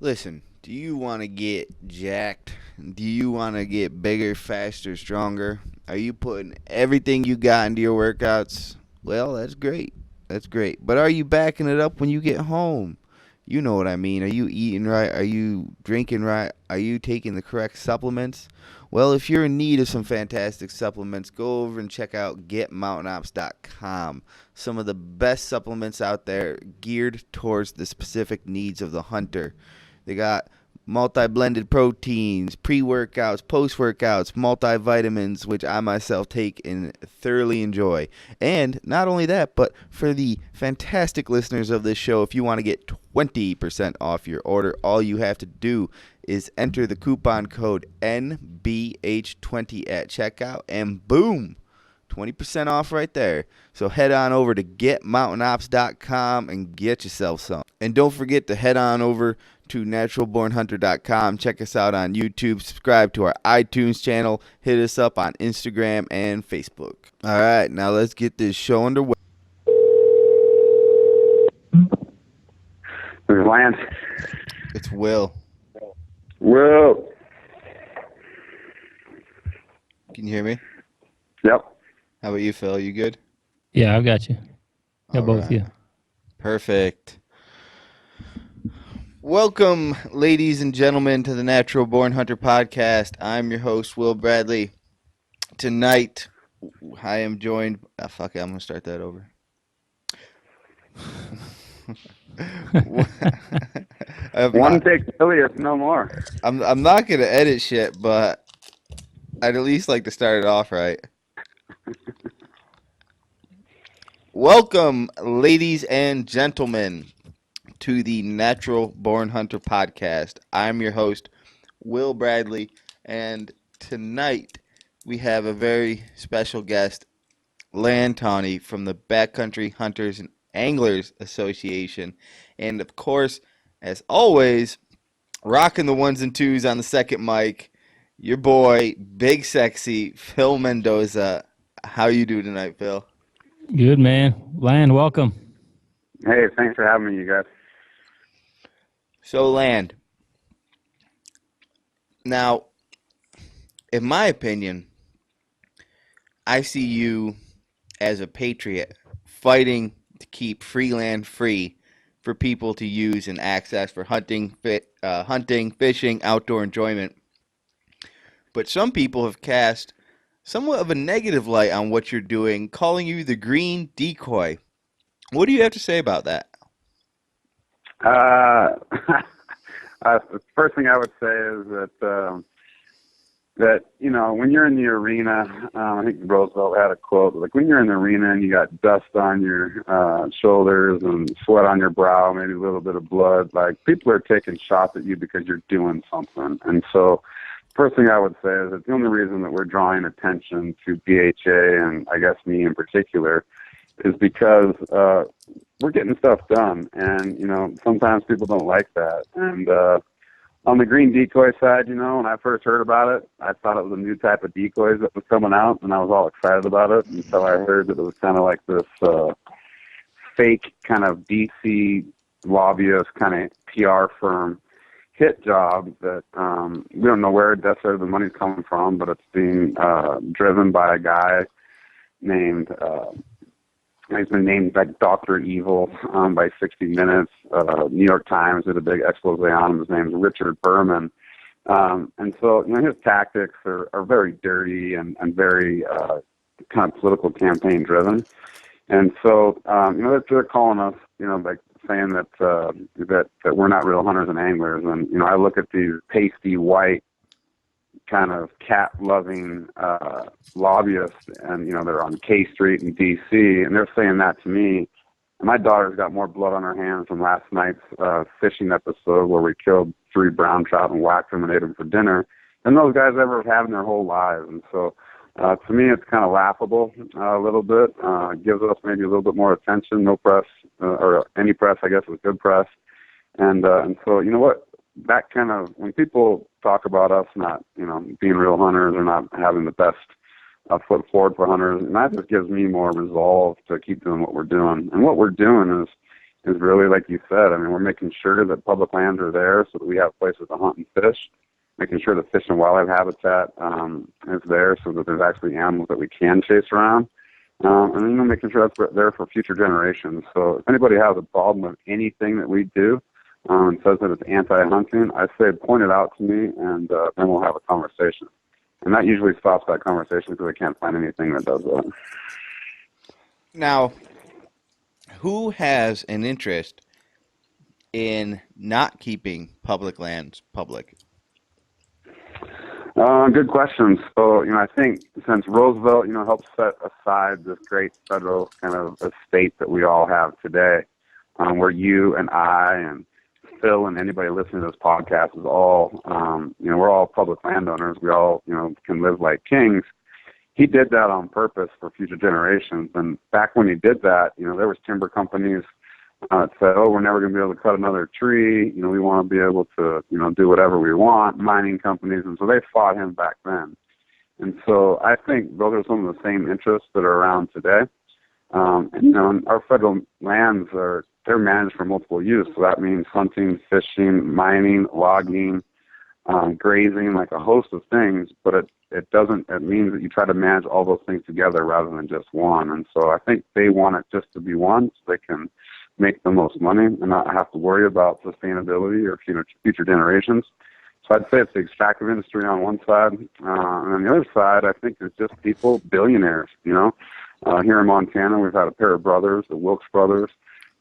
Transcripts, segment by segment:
Listen, do you want to get jacked? Do you want to get bigger, faster, stronger? Are you putting everything you got into your workouts? Well, that's great. That's great. But are you backing it up when you get home? You know what I mean. Are you eating right? Are you drinking right? Are you taking the correct supplements? Well, if you're in need of some fantastic supplements, go over and check out getmountainops.com. Some of the best supplements out there geared towards the specific needs of the hunter. They got multi-blended proteins, pre-workouts, post-workouts, multivitamins, which I myself take and thoroughly enjoy. And not only that, but for the fantastic listeners of this show, if you want to get 20% off your order, all you have to do is enter the coupon code NBH20 at checkout, and boom, 20% off right there. So head on over to getmountainops.com and get yourself some. And don't forget to head on over to naturalbornhunter.com. Check us out on YouTube. Subscribe to our iTunes channel. Hit us up on Instagram and Facebook. All right, now let's get this show underway. There's Lance. It's Will. Will. Can you hear me? Yep. How about you, Phil? You good? Yeah, I've got you. Got All both right. you. Perfect. Welcome, ladies and gentlemen, to the Natural Born Hunter podcast. I'm your host, Will Bradley. Tonight, I am joined. Fuck it, I'm gonna start that over. One take Ilias, no more. I'm not gonna edit shit, but I'd at least like to start it off right. Welcome, ladies and gentlemen, to the Natural Born Hunter podcast. I'm your host, Will Bradley, and tonight we have a very special guest, Tawney from the Backcountry Hunters and Anglers Association. And of course, as always, rocking the ones and twos on the second mic, your boy, big sexy Phil Mendoza. How you do tonight, Phil? Good, man. Land, welcome. Hey, thanks for having me, you guys. So, Land, now, in my opinion, I see you as a patriot fighting to keep free land free for people to use and access for hunting, fishing, outdoor enjoyment. But some people have cast somewhat of a negative light on what you're doing, calling you the green decoy. What do you have to say about that? The first thing I would say is that you know, when you're in the arena, I think Roosevelt had a quote, like when you're in the arena and you got dust on your shoulders and sweat on your brow, maybe a little bit of blood, like people are taking shots at you because you're doing something. And so first thing I would say is that the only reason that we're drawing attention to BHA, and I guess me in particular, is because we're getting stuff done. And, you know, sometimes people don't like that. And on the green decoy side, you know, when I first heard about it, I thought it was a new type of decoys that was coming out, and I was all excited about it until I heard that it was kind of like this fake kind of DC lobbyist kind of PR firm hit job that we don't know where necessarily the money's coming from, but it's being driven by a guy named he's been named like Dr. Evil by 60 Minutes. New York Times did a big expose on him. His name's Richard Berman. And so, you know, his tactics are very dirty and very kind of political campaign driven. And so, you know, they're calling us, you know, like saying that that we're not real hunters and anglers. And, you know, I look at these pasty white kind of cat-loving lobbyists, and, you know, they're on K Street in D.C., and they're saying that to me. And my daughter's got more blood on her hands from last night's fishing episode where we killed 3 brown trout and whacked them and ate them for dinner than those guys ever have in their whole lives. And so, to me, it's kind of laughable a little bit. It gives us maybe a little bit more attention. No press, or any press, I guess, is good press. And so, you know what? That kind of, when people talk about us not, you know, being real hunters or not having the best foot forward for hunters, and that just gives me more resolve to keep doing what we're doing. And what we're doing is is really, like you said, I mean, we're making sure that public lands are there so that we have places to hunt and fish, making sure the fish and wildlife habitat is there so that there's actually animals that we can chase around, and making sure that's there for future generations. So if anybody has a problem with anything that we do and says that it's anti-hunting, I say point it out to me, and then we'll have a conversation. And that usually stops that conversation because I can't find anything that does that. Now, who has an interest in not keeping public lands public? Good question. So, I think since Roosevelt, helped set aside this great federal kind of estate that we all have today, where you and I and Phil and anybody listening to this podcast is all, we're all public landowners. We all, can live like kings. He did that on purpose for future generations. And back when he did that, there was timber companies that said, oh, we're never going to be able to cut another tree. We want to be able to, do whatever we want, mining companies. And so they fought him back then. And so I think those are some of the same interests that are around today. And our federal lands they're managed for multiple use. So that means hunting, fishing, mining, logging, grazing, like a host of things. But it means that you try to manage all those things together rather than just one. And so I think they want it just to be one so they can make the most money and not have to worry about sustainability or future generations. So I'd say it's the extractive industry on one side. And on the other side, I think it's just people, billionaires, Here in Montana, we've had a pair of brothers, the Wilkes brothers,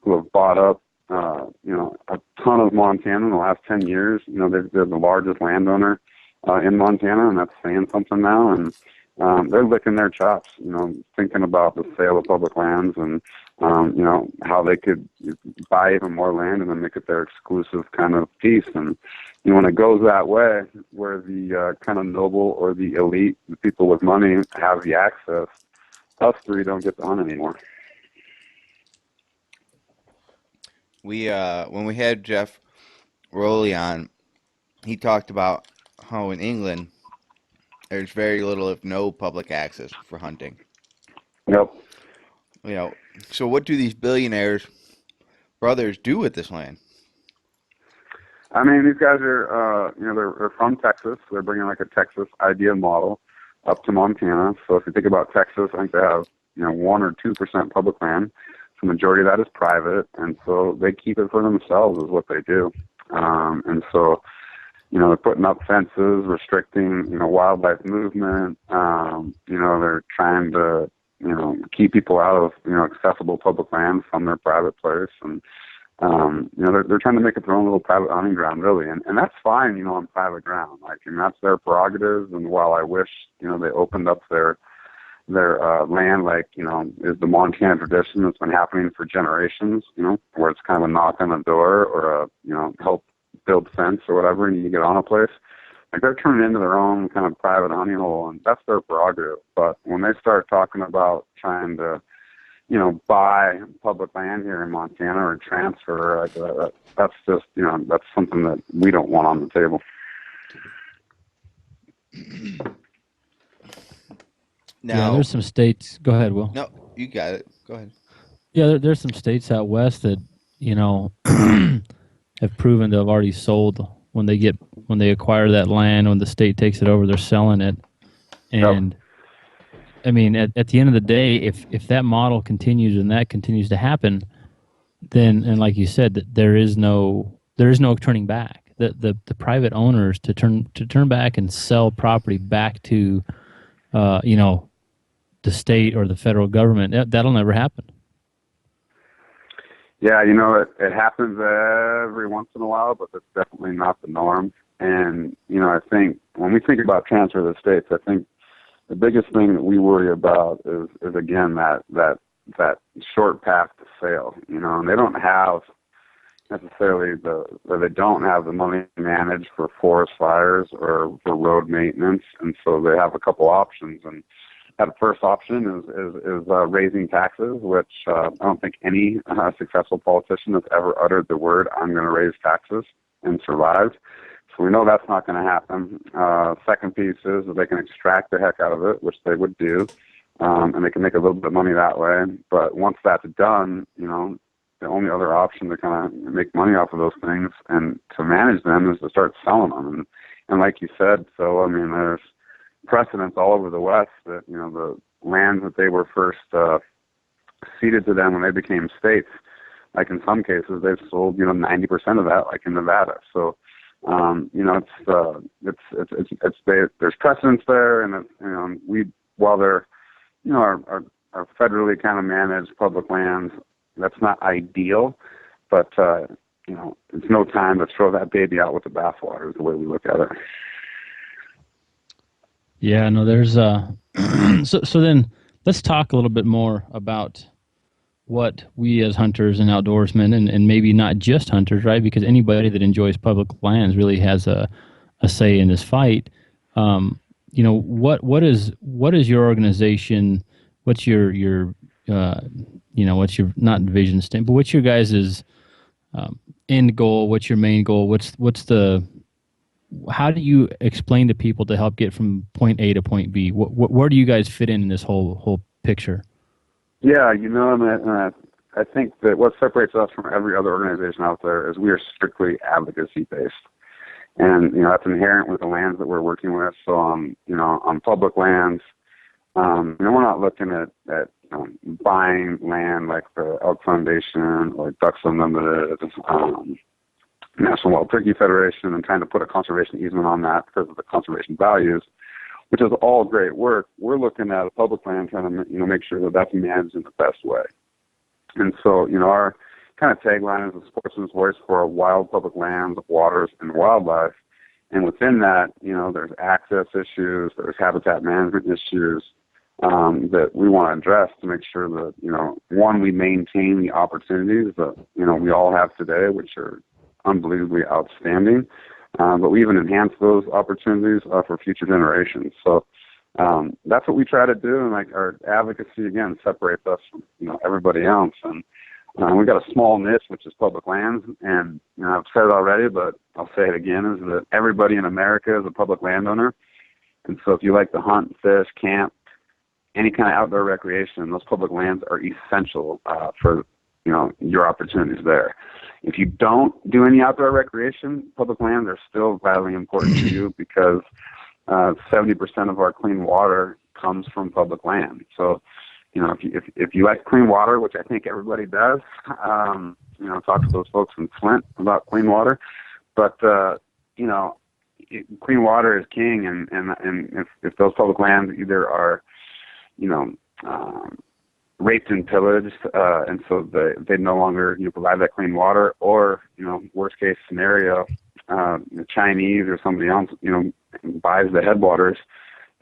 who have bought up, a ton of Montana in the last 10 years. They're the largest landowner in Montana, and that's saying something now. And they're licking their chops, thinking about the sale of public lands and, how they could buy even more land and then make it their exclusive kind of piece. And when it goes that way, where the kind of noble or the elite, the people with money have the access, us three don't get to hunt anymore. We when we had Jeff Rowley on, he talked about how in England there's very little, if no, public access for hunting. Yep. So what do these billionaires brothers do with this land? I mean, these guys are, they're from Texas. They're bringing like a Texas idea model up to Montana. So if you think about Texas, I think they have, 1 or 2% public land. The majority of that is private, and so they keep it for themselves is what they do. And so, they're putting up fences, restricting, wildlife movement. They're trying to, keep people out of, accessible public land from their private place. And, they're trying to make it their own little private hunting ground, really. And that's fine, on private ground. That's their prerogative. And while I wish, they opened up their land, is the Montana tradition that's been happening for generations, where it's kind of a knock on the door or help build fence or whatever, and you get on a place. They're turning into their own kind of private hunting hole, and that's their prerogative. But when they start talking about trying to, buy public land here in Montana or transfer, that's just, that's something that we don't want on the table. Yeah, there's some states. Go ahead, Will. No, you got it. Go ahead. Yeah, there's some states out west that have proven to have already sold when they acquire that land. When the state takes it over, they're selling it. And Yep. I mean, at the end of the day, if that model continues and that continues to happen, then, and like you said, that there is no turning back. The private owners to turn back and sell property back to the state or the federal government, that'll never happen. Yeah, it happens every once in a while, but that's definitely not the norm. And, I think when we think about transfer to the states, I think the biggest thing that we worry about is again, that short path to sale, and they don't have necessarily they don't have the money managed for forest fires or for road maintenance. And so they have a couple options. And that first option is raising taxes, which I don't think any successful politician has ever uttered the word, I'm going to raise taxes, and survived. So we know that's not going to happen. Second piece is that they can extract the heck out of it, which they would do, and they can make a little bit of money that way. But once that's done, the only other option to kind of make money off of those things and to manage them is to start selling them. And like you said, so I mean, there's precedents all over the West that, you know, the lands that they were first ceded to them when they became states, like in some cases they've sold, you know, 90% of that, like in Nevada. So, you know, there's precedents there, and it's, you know, while they're, you know, are federally kind of managed public lands, that's not ideal, but you know, it's no time to throw that baby out with the bathwater is the way we look at it. Yeah, no, there's so then let's talk a little bit more about what we as hunters and outdoorsmen, and maybe not just hunters, right? Because anybody that enjoys public lands really has a say in this fight. You know, what is your organization? What's your you know, what's your, not vision statement, but what's your guys' end goal? What's your main goal? What's the, how do you explain to people to help get from point A to point B? Where do you guys fit in this whole picture? Yeah, you know, I think that what separates us from every other organization out there is we are strictly advocacy based. And, you know, that's inherent with the lands that we're working with. So, you know, on public lands, you know, we're not looking at buying land like the Elk Foundation or Ducks Unlimited, National Wild Turkey Federation, and trying to put a conservation easement on that because of the conservation values, which is all great work. We're looking at a public land trying to, you know, make sure that that's managed in the best way. And so, you know, our kind of tagline is a sportsman's voice for wild public lands, waters, and wildlife. And within that, you know, there's access issues, there's habitat management issues that we want to address to make sure that, you know, one, we maintain the opportunities that, you know, we all have today, which are unbelievably outstanding, but we even enhance those opportunities for future generations. So that's what we try to do, and like our advocacy again separates us from, you know, everybody else. And we've got a small niche, which is public lands, and, you know, I've said it already, but I'll say it again: is that everybody in America is a public landowner, and so if you like to hunt, fish, camp, any kind of outdoor recreation, those public lands are essential for, you know, your opportunities there. If you don't do any outdoor recreation, public lands are still vitally important to you because 70% of our clean water comes from public land. So, you know, if you like clean water, which I think everybody does, you know, talk to those folks in Flint about clean water. But you know, clean water is king, and if those public lands either are, you know, raped and pillaged, and so they no longer, you know, provide that clean water, or, you know, worst case scenario, the Chinese or somebody else, you know, buys the headwaters,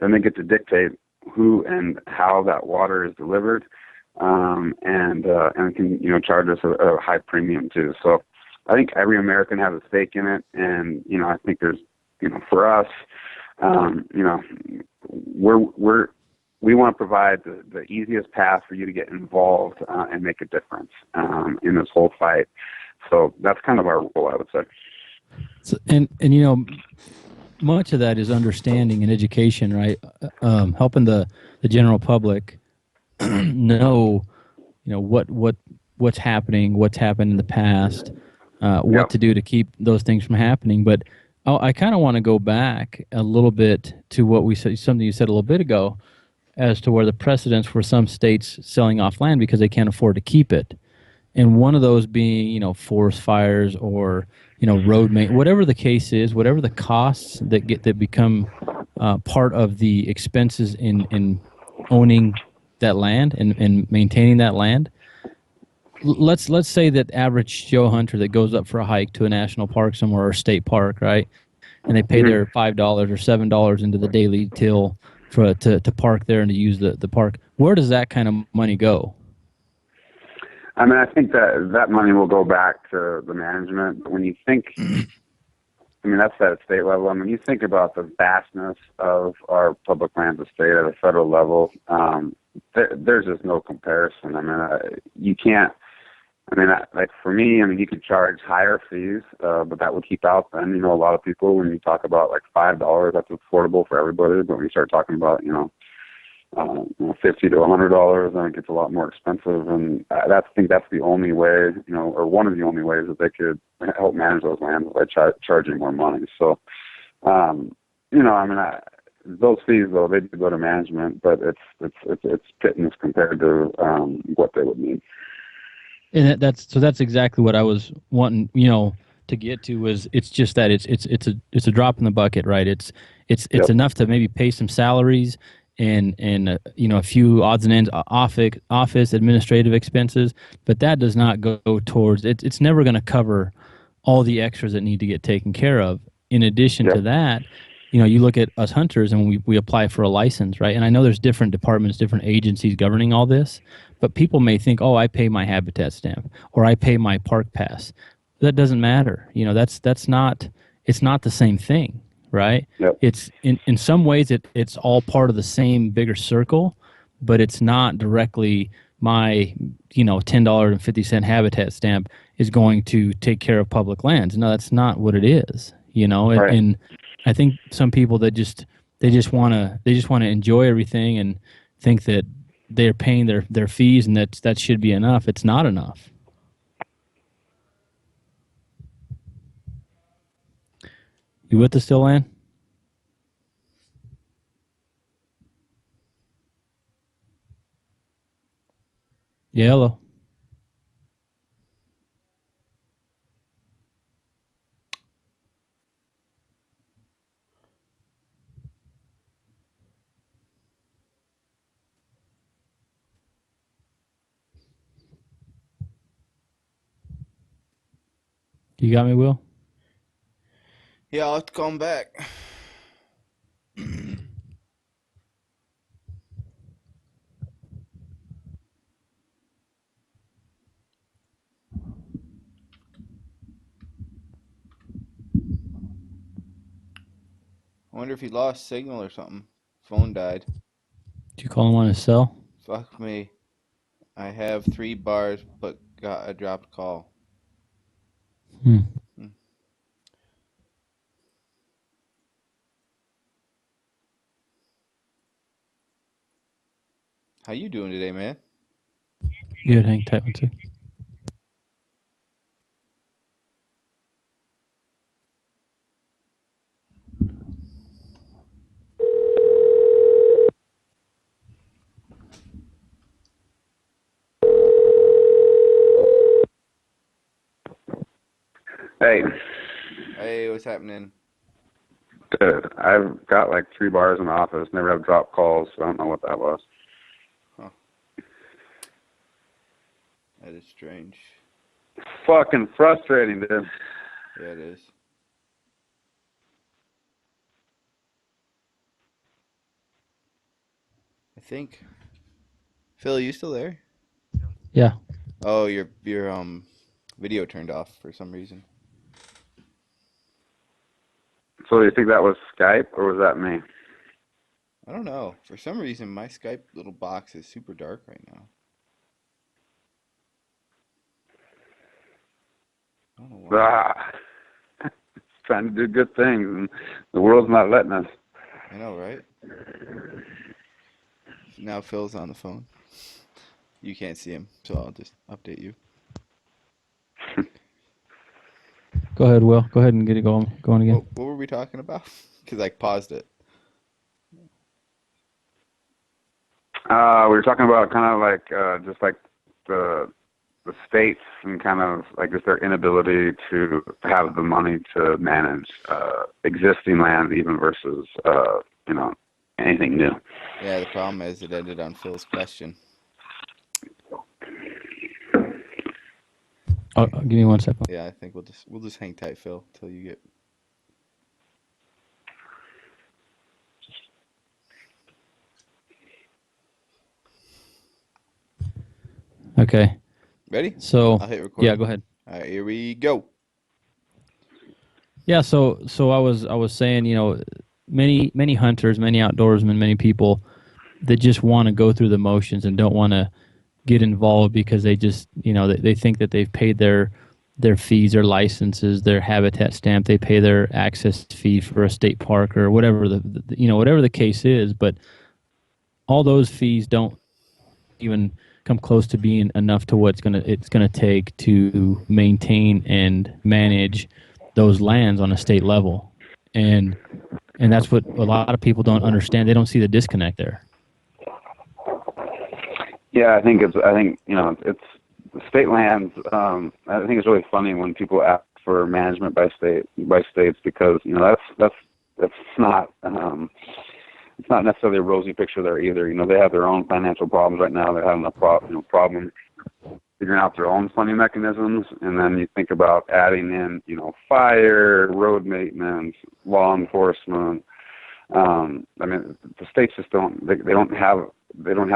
then they get to dictate who and how that water is delivered, and can, you know, charge us a high premium too. So I think every American has a stake in it, and, you know, I think there's, you know, for us, you know, we want to provide the easiest path for you to get involved and make a difference in this whole fight. So that's kind of our role, I would say. So, and you know, much of that is understanding and education, right? Helping the general public know, you know, what's happening, what's happened in the past, what to do to keep those things from happening. But I kind of want to go back a little bit to what we said, something you said a little bit ago, as to where the precedents for some states selling off land because they can't afford to keep it. And one of those being, you know, forest fires or, you know, road maintenance, whatever the case is, whatever the costs that become part of the expenses in owning that land and maintaining that land. Let's say that average Joe hunter that goes up for a hike to a national park somewhere or a state park, right? And they pay their $5 or $7 into the daily till to park there and to use the park. Where does that kind of money go? I mean, I think that money will go back to the management. But when you think, I mean, that's at a state level. I mean, you think about the vastness of our public lands estate at a federal level, there's just no comparison. I mean, you can't, I mean, like for me, I mean, you could charge higher fees, but that would keep out then, you know, a lot of people. When you talk about like $5, that's affordable for everybody. But when you start talking about, you know, $50 to $100. I think it's a lot more expensive, and I think that's the only way, or one of the only ways that they could help manage those lands by charging more money. So, those fees though they do go to management, but it's pittance compared to what they would need. And that's exactly what I was wanting, to get to. Was it's just that it's a drop in the bucket, right? It's Yep. enough to maybe pay some salaries and a few odds and ends office administrative expenses, but that does not go towards it. It's never going to cover all the extras that need to get taken care of. In addition to that, you look at us hunters and we apply for a license, right? And I know there's different departments, different agencies governing all this, but people may think, oh, I pay my habitat stamp or I pay my park pass. That doesn't matter. It's not the same thing, right? Yep. It's in some ways it's all part of the same bigger circle, but it's not directly my $10.50 habitat stamp is going to take care of public lands. No, that's not what it is. Right. And I think some people that they just want to enjoy everything and think that they're paying their fees and that should be enough. It's not enough. You with us still, Lan? Yeah, hello. You got me, Will? Yeah, I'll have to call him back. I wonder if he lost signal or something. Phone died. Did you call him on his cell? Fuck me. I have 3 bars, but got a dropped call. How you doing today, man? Good, hang tight one second. Hey. Hey, what's happening? Good. I've got like 3 bars in the office. Never have drop calls, so I don't know what that was. Huh. That is strange. Fucking frustrating, dude. Yeah, it is. I think. Phil, you still there? Yeah. Oh, your video turned off for some reason. So you think that was Skype or was that me? I don't know. For some reason, my Skype little box is super dark right now. I don't know why. It's trying to do good things, and the world's not letting us. I know, right? Now Phil's on the phone. You can't see him, so I'll just update you. Go ahead, Will. Go ahead and get it going again. What were we talking about? Because I paused it. We were talking about kind of like just like the states and kind of like just their inability to have the money to manage existing land even versus anything new. Yeah, the problem is it ended on Phil's question. Oh, give me 1 second. Yeah, I think we'll just hang tight, Phil, till you get. Okay. Ready? So I'll hit record. yeah, go ahead. All right, here we go. Yeah, so I was saying, many hunters, many outdoorsmen, many people that just want to go through the motions and don't want to get involved because they just, they think that they've paid their fees, their licenses, their habitat stamp, they pay their access fee for a state park or whatever whatever the case is, but all those fees don't even come close to being enough to what it's gonna take to maintain and manage those lands on a state level, and that's what a lot of people don't understand. They don't see the disconnect there. Yeah, I think it's state lands. I think it's really funny when people ask for management by states, because that's not it's not necessarily a rosy picture there either. They have their own financial problems right now. They're having a problem figuring out their own funding mechanisms, and then you think about adding in fire, road maintenance, law enforcement. The states just don't have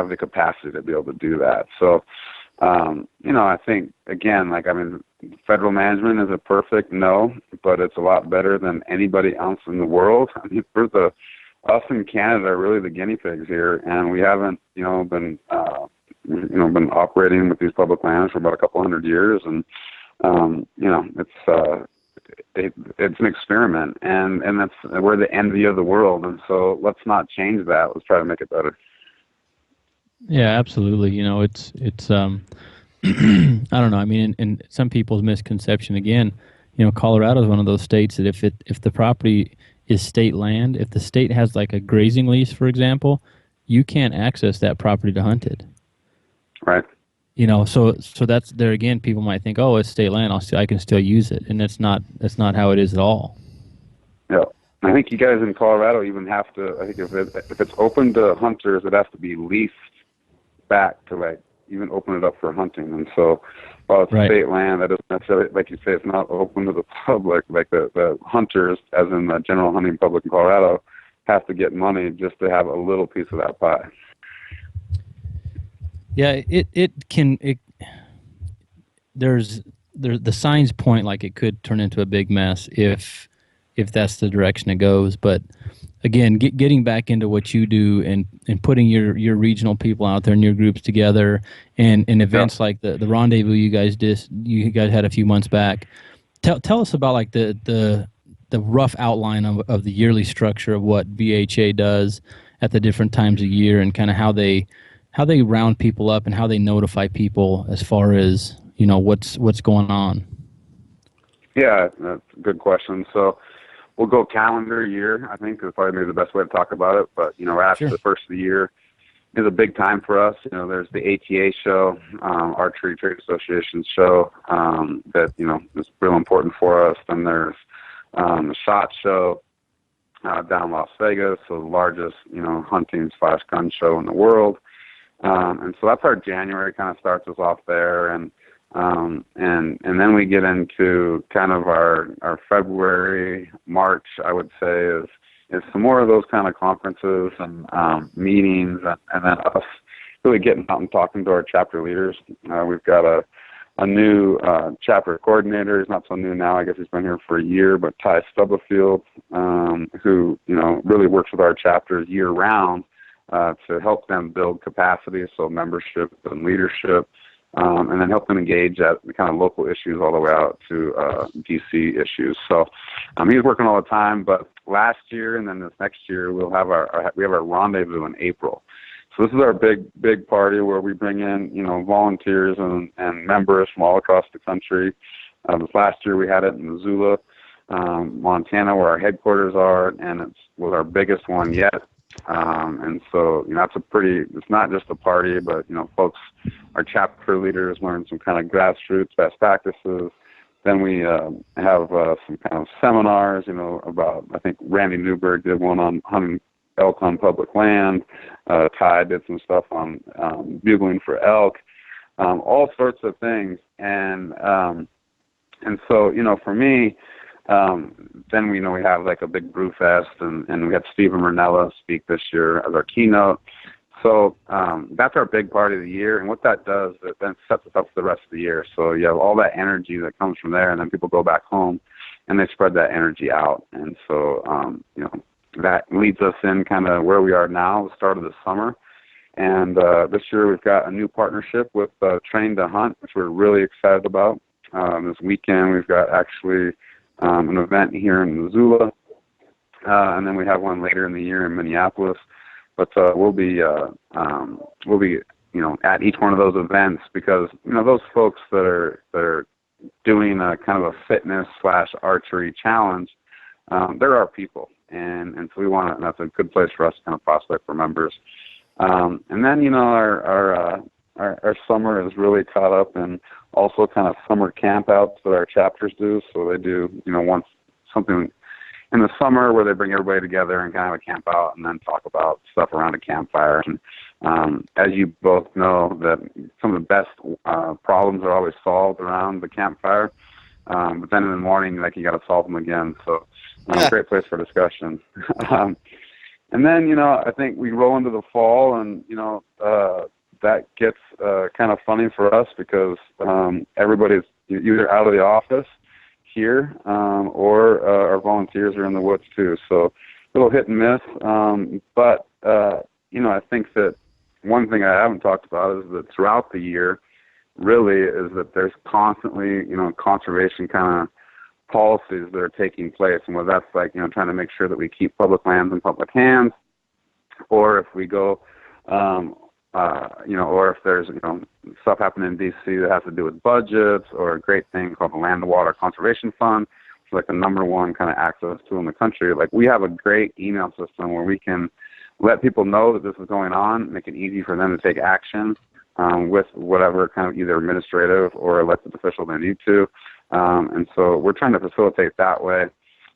the capacity to be able to do that. So I think again, federal management is a perfect no, but it's a lot better than anybody else in the world. Us in Canada are really the guinea pigs here, and we haven't been operating with these public lands for about a couple hundred years, and it's an experiment, and we're the envy of the world, and so let's not change that. Let's try to make it better. Yeah, absolutely. It's I don't know. In some people's misconception, again, Colorado is one of those states that if the property is state land, if the state has like a grazing lease, for example, you can't access that property to hunt it. Right. So that's there again. People might think, oh, it's state land. I can still use it, and that's not how it is at all. Yeah, I think you guys in Colorado even have to. I think if it's open to hunters, it has to be leased back to even open it up for hunting. And so, while it's state land, that doesn't necessarily, like you say, it's not open to the public. Like the hunters, as in the general hunting public in Colorado, have to get money just to have a little piece of that pie. Yeah, there's the signs point like it could turn into a big mess if that's the direction it goes. But again, getting back into what you do and putting your regional people out there and your groups together, and events like the rendezvous you guys had a few months back. Tell us about like the rough outline of the yearly structure of what BHA does at the different times of year, and kind of how they round people up and how they notify people as far as what's going on. Yeah, that's a good question. So we'll go calendar year, I think is probably maybe the best way to talk about it. But after the first of the year is a big time for us. There's the ATA show, Archery Trade Association show, that is real important for us. Then there's the SHOT show down in Las Vegas, so the largest hunting/gun show in the world. And so that's our January, kind of starts us off there, and then we get into kind of our February, March, I would say, is some more of those kind of conferences and meetings, and then us really getting out and talking to our chapter leaders. We've got a new chapter coordinator. He's not so new now. I guess he's been here for a year, but Ty Stubblefield, who really works with our chapters year round to help them build capacity, so membership and leadership, and then help them engage at the kind of local issues all the way out to DC issues. So he's working all the time. But last year and then this next year, we have our rendezvous in April. So this is our big party where we bring in volunteers and members from all across the country. This last year we had it in Missoula, Montana, where our headquarters are, and it was our biggest one yet. And so, it's not just a party, but, folks, our chapter leaders learn some kind of grassroots best practices. Then we have some kind of seminars, about, I think Randy Newberg did one on hunting elk on public land. Ty did some stuff on bugling for elk, all sorts of things. And so, for me, then we have like a big brew fest, and we had Stephen Murnella speak this year as our keynote. So that's our big part of the year, and what that does, it then sets us up for the rest of the year. So you have all that energy that comes from there, and then people go back home, and they spread that energy out. And so that leads us in kind of where we are now, the start of the summer. And this year we've got a new partnership with Train to Hunt, which we're really excited about. This weekend we've got actually an event here in Missoula, and then we have one later in the year in Minneapolis. but we'll be at each one of those events, because those folks that are doing a kind of a fitness / archery challenge, they're our people, and so we want to. That's a good place for us to kind of prospect for members. And then our summer is really caught up in also kind of summer campouts that our chapters do. So they do once something in the summer where they bring everybody together and kind of a camp out and then talk about stuff around a campfire. And as you both know, that some of the best problems are always solved around the campfire. But then in the morning, you got to solve them again. So great place for discussion. And then, I think we roll into the fall, and, that gets kind of funny for us, because everybody's either out of the office here, or our volunteers are in the woods too. So a little hit and miss. But I think that one thing I haven't talked about is that throughout the year, really, is that there's constantly, conservation kind of policies that are taking place. And whether that's trying to make sure that we keep public lands in public hands, or if we go, or if there's, stuff happening in D.C. that has to do with budgets, or a great thing called the Land and Water Conservation Fund, which is the number one kind of access tool in the country. We have a great email system where we can let people know that this is going on, make it easy for them to take action with whatever kind of either administrative or elected official they need to. And so we're trying to facilitate that way,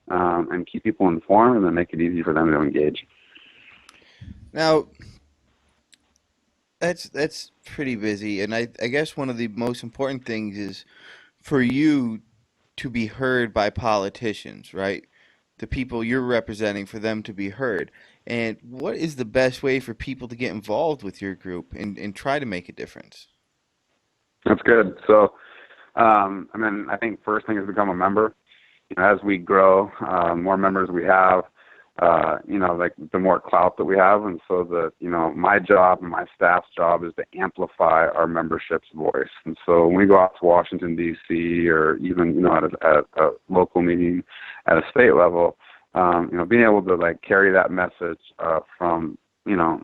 and keep people informed, and then make it easy for them to engage. Now, that's pretty busy, and I guess one of the most important things is for you to be heard by politicians, right? The people you're representing, for them to be heard. And what is the best way for people to get involved with your group and try to make a difference? That's good. So, I think first thing is become a member. As we grow, more members we have, the more clout that we have. And so my job and my staff's job is to amplify our membership's voice. And so when we go out to Washington, D.C., or even, at a local meeting at a state level, being able to carry that message from,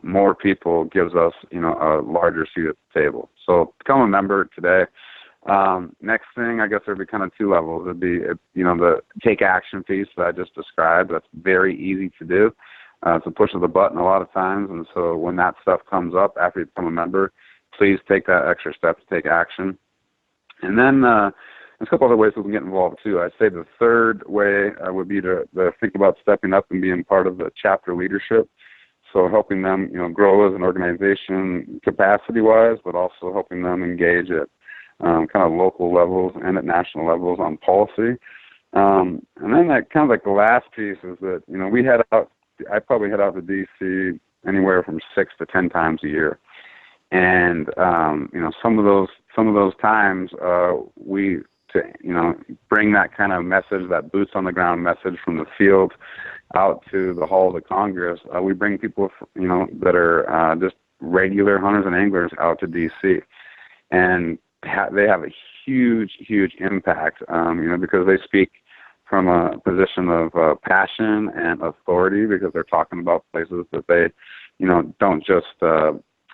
more people gives us, a larger seat at the table. So become a member today. Next thing, I guess there'd be kind of two levels. It'd be, the take action piece that I just described. That's very easy to do. It's a push of the button a lot of times. And so when that stuff comes up after you become a member, please take that extra step to take action. And then there's a couple other ways we can get involved too. I'd say the third way would be to think about stepping up and being part of the chapter leadership. So helping them, grow as an organization capacity-wise, but also helping them engage at kind of local levels and at national levels on policy. And then that kind of the last piece is that, I probably head out to D.C. anywhere from 6 to 10 times a year. And, some of those times, bring that kind of message, that boots on the ground message from the field out to the hall of the Congress. We bring people, that are just regular hunters and anglers out to D.C. And they have a huge impact, because they speak from a position of passion and authority, because they're talking about places that they, don't just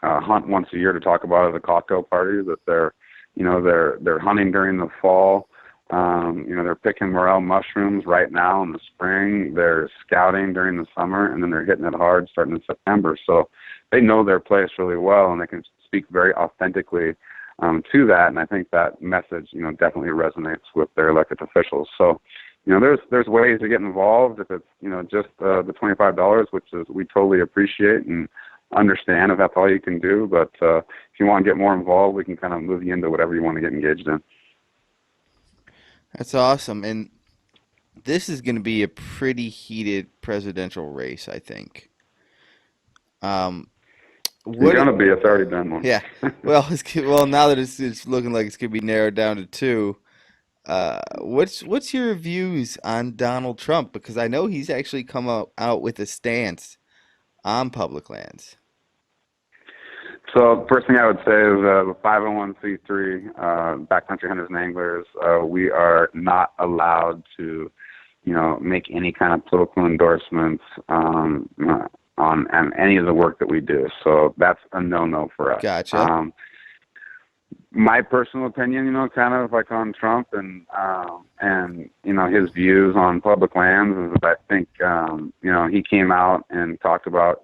hunt once a year to talk about at a cocktail party, that they're hunting during the fall. They're picking morel mushrooms right now in the spring. They're scouting during the summer, and then they're hitting it hard starting in September. So they know their place really well, and they can speak very authentically to that. And I think that message, definitely resonates with their elected officials. So, there's ways to get involved. If it's, just the $25, which is we totally appreciate and understand if that's all you can do. But if you want to get more involved, we can kind of move you into whatever you want to get engaged in. That's awesome. And this is going to be a pretty heated presidential race, I think. It's going to be. It's already been one. Yeah. Well, now that it's looking like it's going to be narrowed down to two, what's your views on Donald Trump? Because I know he's actually come out with a stance on public lands. So first thing I would say is the 501c3 Backcountry Hunters and Anglers, we are not allowed to, make any kind of political endorsements any of the work that we do. So that's a no for us. Gotcha. My personal opinion, kind of like on Trump and his views on public lands is that I think he came out and talked about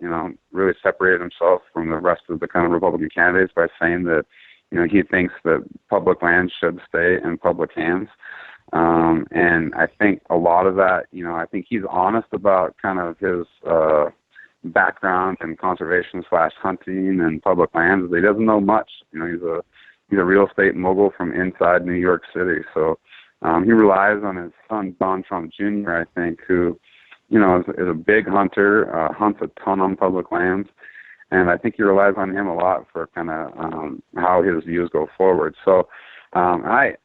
really separated himself from the rest of the kind of Republican candidates by saying that he thinks that public lands should stay in public hands. And I think a lot of that, I think he's honest about kind of his background in conservation / hunting and public lands. He doesn't know much. He's a real estate mogul from inside New York City. So he relies on his son, Don Trump Jr., I think, who, is a big hunter, hunts a ton on public lands. And I think he relies on him a lot for kind of how his views go forward. So I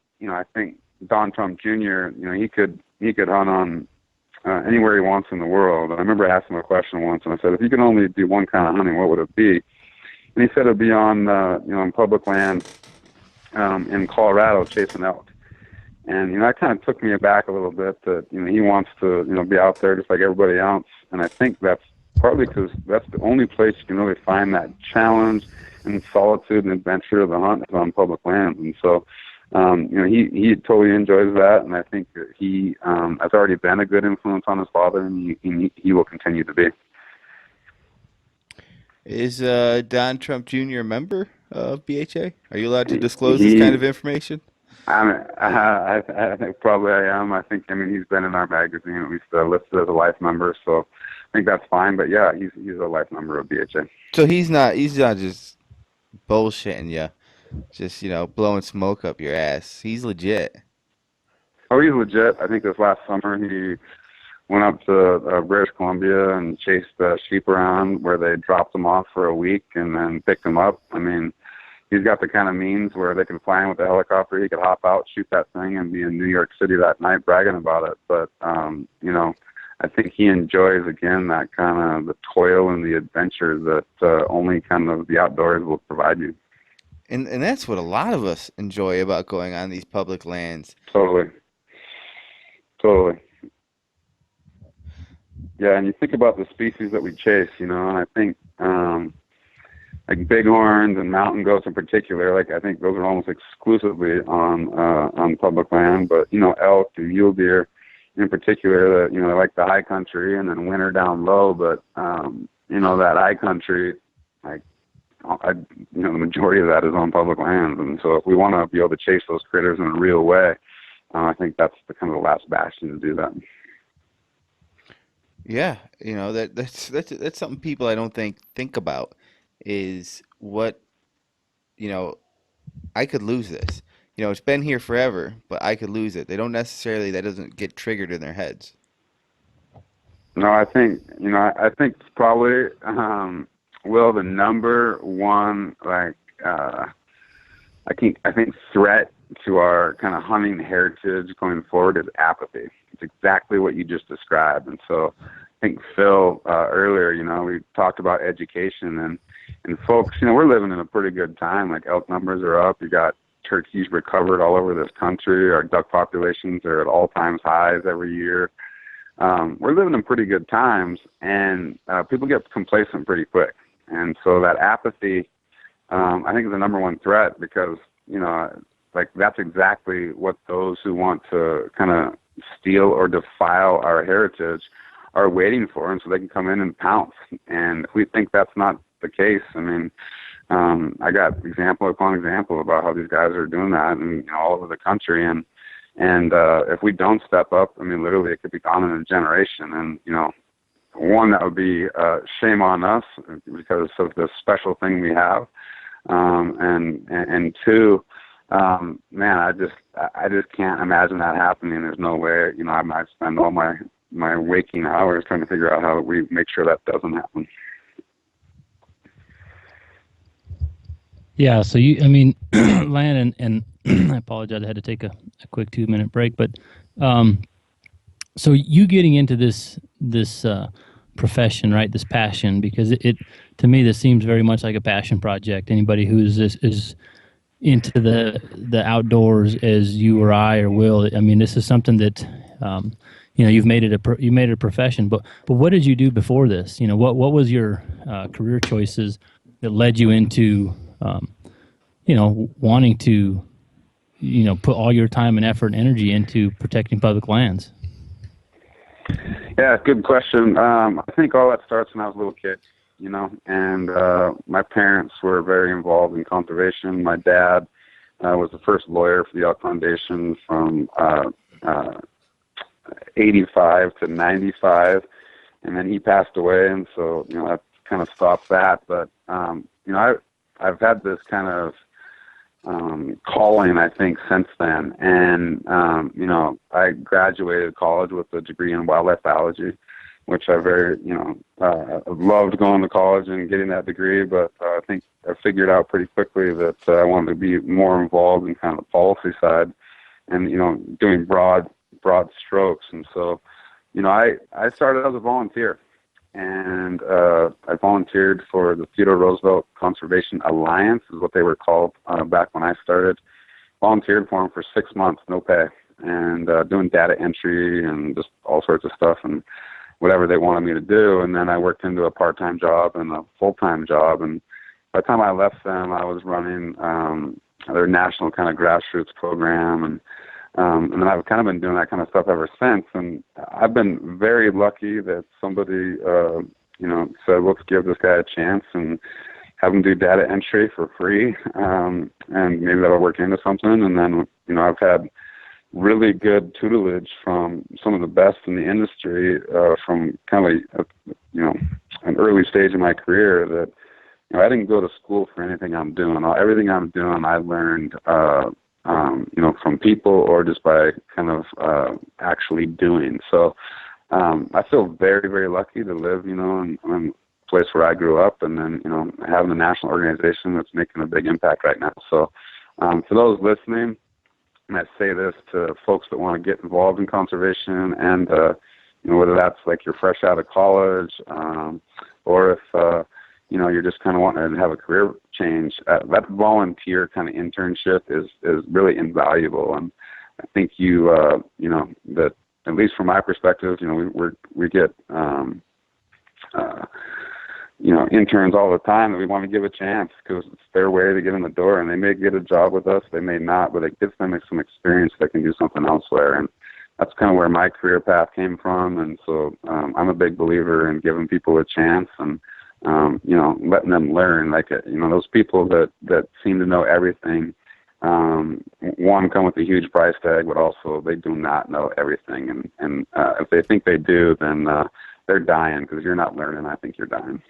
think Don Trump Jr., he could hunt on anywhere he wants in the world. I remember asking him a question once, and I said, if you could only do one kind of hunting, what would it be? And he said it'd be on, on public land in Colorado chasing elk. And, that kind of took me aback a little bit that, he wants to, be out there just like everybody else. And I think that's partly because that's the only place you can really find that challenge and solitude and adventure of the hunt is on public land. And so, he totally enjoys that. And I think that he has already been a good influence on his father, and he will continue to be. Is Don Trump Jr. a member of BHA? Are you allowed to disclose this kind of information? I think probably I am. He's been in our magazine, at least listed as a life member, so I think that's fine. But yeah, he's a life member of BHA. So he's not just bullshitting you, just blowing smoke up your ass. He's legit. Oh, he's legit. I think this last summer he went up to British Columbia and chased sheep around where they dropped them off for a week and then picked them up. He's got the kind of means where they can fly in with a helicopter. He could hop out, shoot that thing, and be in New York City that night bragging about it. But, I think he enjoys, again, that kind of the toil and the adventure that only kind of the outdoors will provide you. And that's what a lot of us enjoy about going on these public lands. Totally. Yeah, and you think about the species that we chase, and I think like bighorns and mountain goats in particular, I think those are almost exclusively on public land. But elk and mule deer in particular, that they like the high country and then winter down low. But that high country, the majority of that is on public lands, and so if we want to be able to chase those critters in a real way, I think that's the kind of the last bastion to do that. Yeah, that's something people I don't think about is what, I could lose this. It's been here forever, but I could lose it. They don't necessarily, that doesn't get triggered in their heads. No, I think, I think probably, the number one, I think threat to our kind of hunting heritage going forward is apathy. It's exactly what you just described. And so I think Phil, earlier, we talked about education and folks, we're living in a pretty good time. Like elk numbers are up. You got turkeys recovered all over this country. Our duck populations are at all-time highs every year. We're living in pretty good times, and people get complacent pretty quick. And so that apathy, I think, is the number one threat because, that's exactly what those who want to kind of steal or defile our heritage are waiting for, and so they can come in and pounce. And if we think that's not the case, I got example upon example about how these guys are doing that and all over the country. And if we don't step up, literally it could be gone in a generation. And, one, that would be shame on us because of the special thing we have. And two, man, I just can't imagine that happening. There's no way, I might spend all my waking hours trying to figure out how we make sure that doesn't happen. Yeah, so Lan, and I apologize, I had to take a quick 2-minute break, but so you getting into this profession, right? This passion, because it to me this seems very much like a passion project. Anybody who is into the outdoors as you or I or Will, this is something that you've made it you made it a profession. But what did you do before this? What was your career choices that led you into wanting to put all your time and effort and energy into protecting public lands? Yeah, good question. I think all that starts when I was a little kid, and my parents were very involved in conservation. My dad was the first lawyer for the Elk Foundation from 85 to 95, and then he passed away, and so that kind of stopped that. But I've had this kind of calling, I think, since then. And I graduated college with a degree in wildlife biology, which I very loved going to college and getting that degree. But I think I figured out pretty quickly that I wanted to be more involved in kind of the policy side, and doing broad strokes. And so I started as a volunteer, and I volunteered for the Theodore Roosevelt Conservation Alliance, is what they were called back when I started. Volunteered for them for 6 months, no pay, and doing data entry and just all sorts of stuff and whatever they wanted me to do. And then I worked into a part-time job and a full-time job. And by the time I left them, I was running their national kind of grassroots program, and then I've kind of been doing that kind of stuff ever since. And I've been very lucky that somebody, said, let's give this guy a chance and have him do data entry for free. And maybe that'll work into something. And then, I've had really good tutelage from some of the best in the industry, from kind of, an early stage in my career that, I didn't go to school for anything I'm doing. Everything I'm doing, I learned, from people or just by kind of actually doing. So I feel very, very lucky to live, in a place where I grew up, and then, having a national organization that's making a big impact right now. So for those listening, and I say this to folks that want to get involved in conservation, and, whether that's like you're fresh out of college, or if, you're just kind of wanting to have a career change, that volunteer kind of internship is really invaluable. And I think that at least from my perspective, we get, interns all the time that we want to give a chance because it's their way to get in the door, and they may get a job with us, they may not, but it gives them some experience that can do something elsewhere. And that's kind of where my career path came from. And so I'm a big believer in giving people a chance and, letting them learn. Like, those people that seem to know everything, one, come with a huge price tag, but also they do not know everything. And if they think they do, then they're dying, because you're not learning. I think you're dying.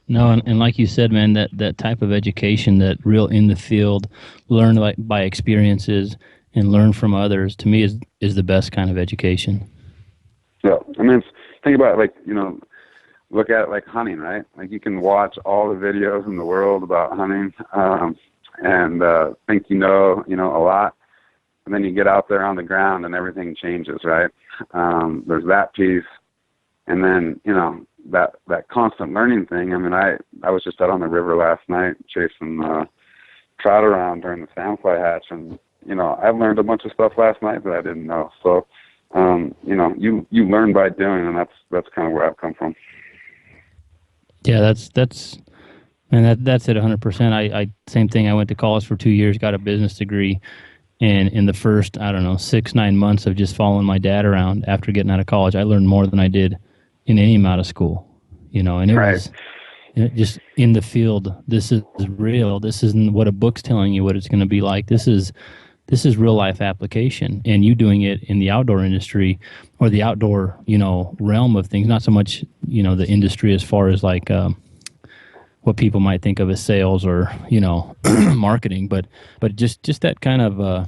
No, and like you said, man, that type of education, that real in the field, learn by experiences and learn from others, to me is the best kind of education. Yeah, I mean, think about it, look at it like hunting, right? Like, you can watch all the videos in the world about hunting, and think a lot, and then you get out there on the ground and everything changes, right? There's that piece, and then that constant learning thing. I mean, I was just out on the river last night chasing trout around during the sandfly hatch, and I learned a bunch of stuff last night that I didn't know. So you learn by doing, and that's kind of where I've come from. Yeah, that's it 100%. I same thing. I went to college for 2 years, got a business degree, and in the first, 6-9 months of just following my dad around after getting out of college, I learned more than I did in any amount of school. And it Right. was just in the field. This is real. This isn't what a book's telling you what it's going to be like. This is real life application, and you doing it in the outdoor industry or the outdoor, realm of things. Not so much, the industry as far as like what people might think of as sales or, marketing, but just that kind of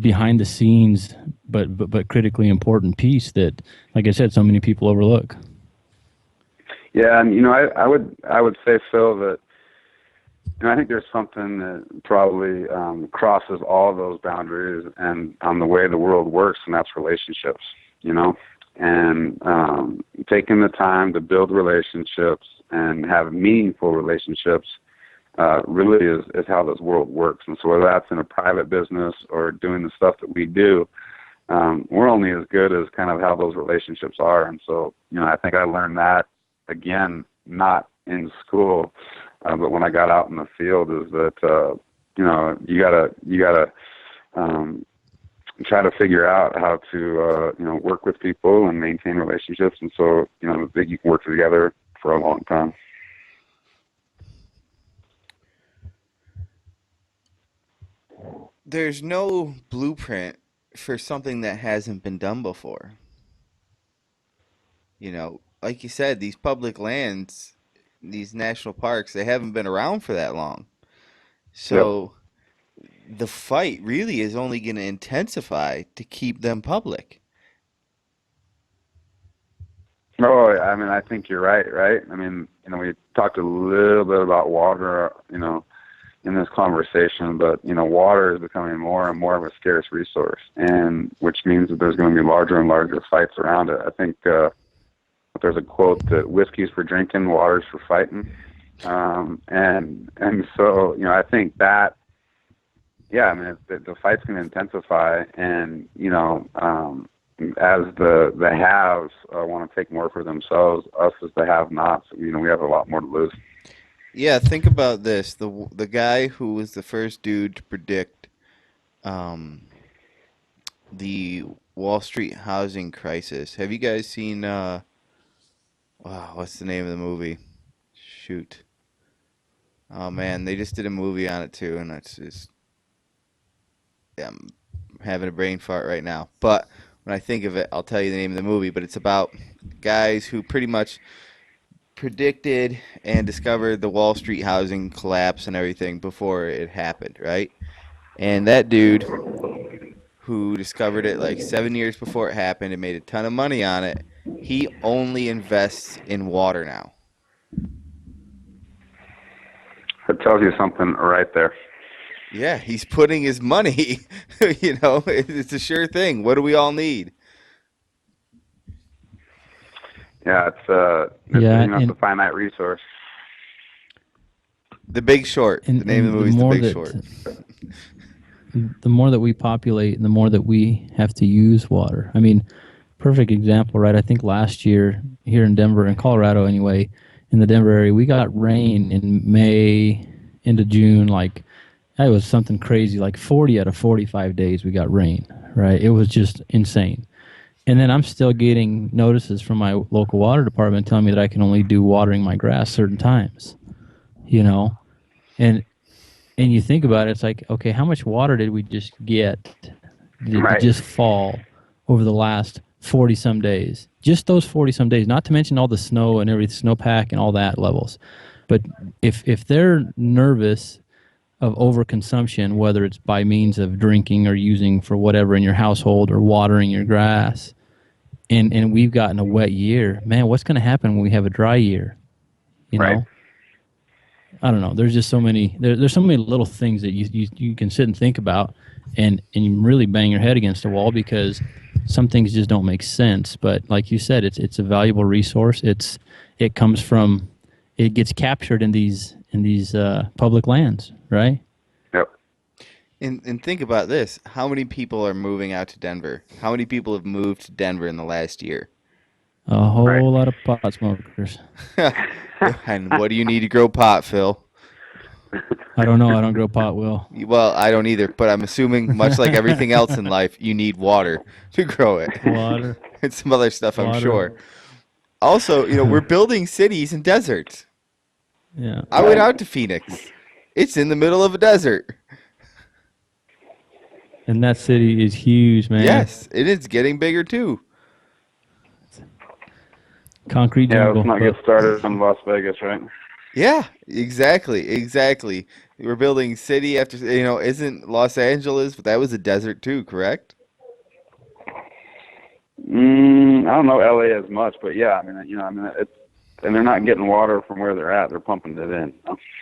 behind the scenes, but critically important piece that, like I said, so many people overlook. Yeah, and I would say, Phil, that I think there's something that probably crosses all of those boundaries and on the way the world works, and that's relationships. And taking the time to build relationships and have meaningful relationships really is how this world works. And so whether that's in a private business or doing the stuff that we do, we're only as good as kind of how those relationships are. And so, I think I learned that again, not in school, but when I got out in the field, is that you gotta try to figure out how to work with people and maintain relationships. And so, that you can work together for a long time. There's no blueprint for something that hasn't been done before. Like you said, these public lands, these national parks, they haven't been around for that long. Yep. So the fight really is only going to intensify to keep them public. Oh, I mean, I think you're right, right? I mean, we talked a little bit about water, in this conversation, but, water is becoming more and more of a scarce resource, and which means that there's going to be larger and larger fights around it. I think there's a quote that whiskey's for drinking, water's for fighting. And so, I think that, yeah, I mean, the fight's going to intensify, and, as the haves want to take more for themselves, us as the have-nots, we have a lot more to lose. Yeah, think about this. The guy who was the first dude to predict the Wall Street housing crisis. Have you guys seen what's the name of the movie? Shoot. Oh man, they just did a movie on it too, and it's just, yeah, I'm having a brain fart right now. But when I think of it, I'll tell you the name of the movie. But it's about guys who pretty much predicted and discovered the Wall Street housing collapse and everything before it happened, right? And that dude who discovered it like 7 years before it happened and made a ton of money on it, he only invests in water now. It tells you something right there. Yeah, he's putting his money, it's a sure thing. What do we all need? Yeah, it's a finite resource. The Big Short. The name of the movie is The Big Short. The more that we populate and the more that we have to use water. I mean, perfect example, right? I think last year here in Denver, in Colorado anyway, in the Denver area, we got rain in May into June. Like, it was something crazy, like 40 out of 45 days we got rain, right? It was just insane. And then I'm still getting notices from my local water department telling me that I can only do watering my grass certain times, And you think about it, it's like, okay, how much water did we just get? Did it just fall over the last 40-some days? Just those 40-some days, not to mention all the snow and everything, snowpack and all that levels. But if they're nervous of overconsumption, whether it's by means of drinking or using for whatever in your household or watering your grass, and we've gotten a wet year, man, what's going to happen when we have a dry year? You know? I don't know. There's just so many. There's so many little things that you can sit and think about, and you really bang your head against a wall because some things just don't make sense. But like you said, it's a valuable resource. It comes from, it gets captured in these public lands, right? Yep. And think about this: how many people are moving out to Denver? How many people have moved to Denver in the last year? A whole lot of pot smokers. And what do you need to grow pot, Phil? I don't know. I don't grow pot, Will. Well, I don't either, but I'm assuming, much like everything else in life, you need water to grow it. Water. And some other stuff, I'm Water. sure. Also, we're building cities in deserts. Yeah. I went out to Phoenix. It's in the middle of a desert. And that city is huge, man. Yes, it is getting bigger too. Concrete Yeah, jungle. let's not get started in Las Vegas, right? Yeah, exactly. We're building city after, isn't Los Angeles, but that was a desert too, correct? I don't know LA as much, but yeah, it's, and they're not getting water from where they're at; they're pumping it in.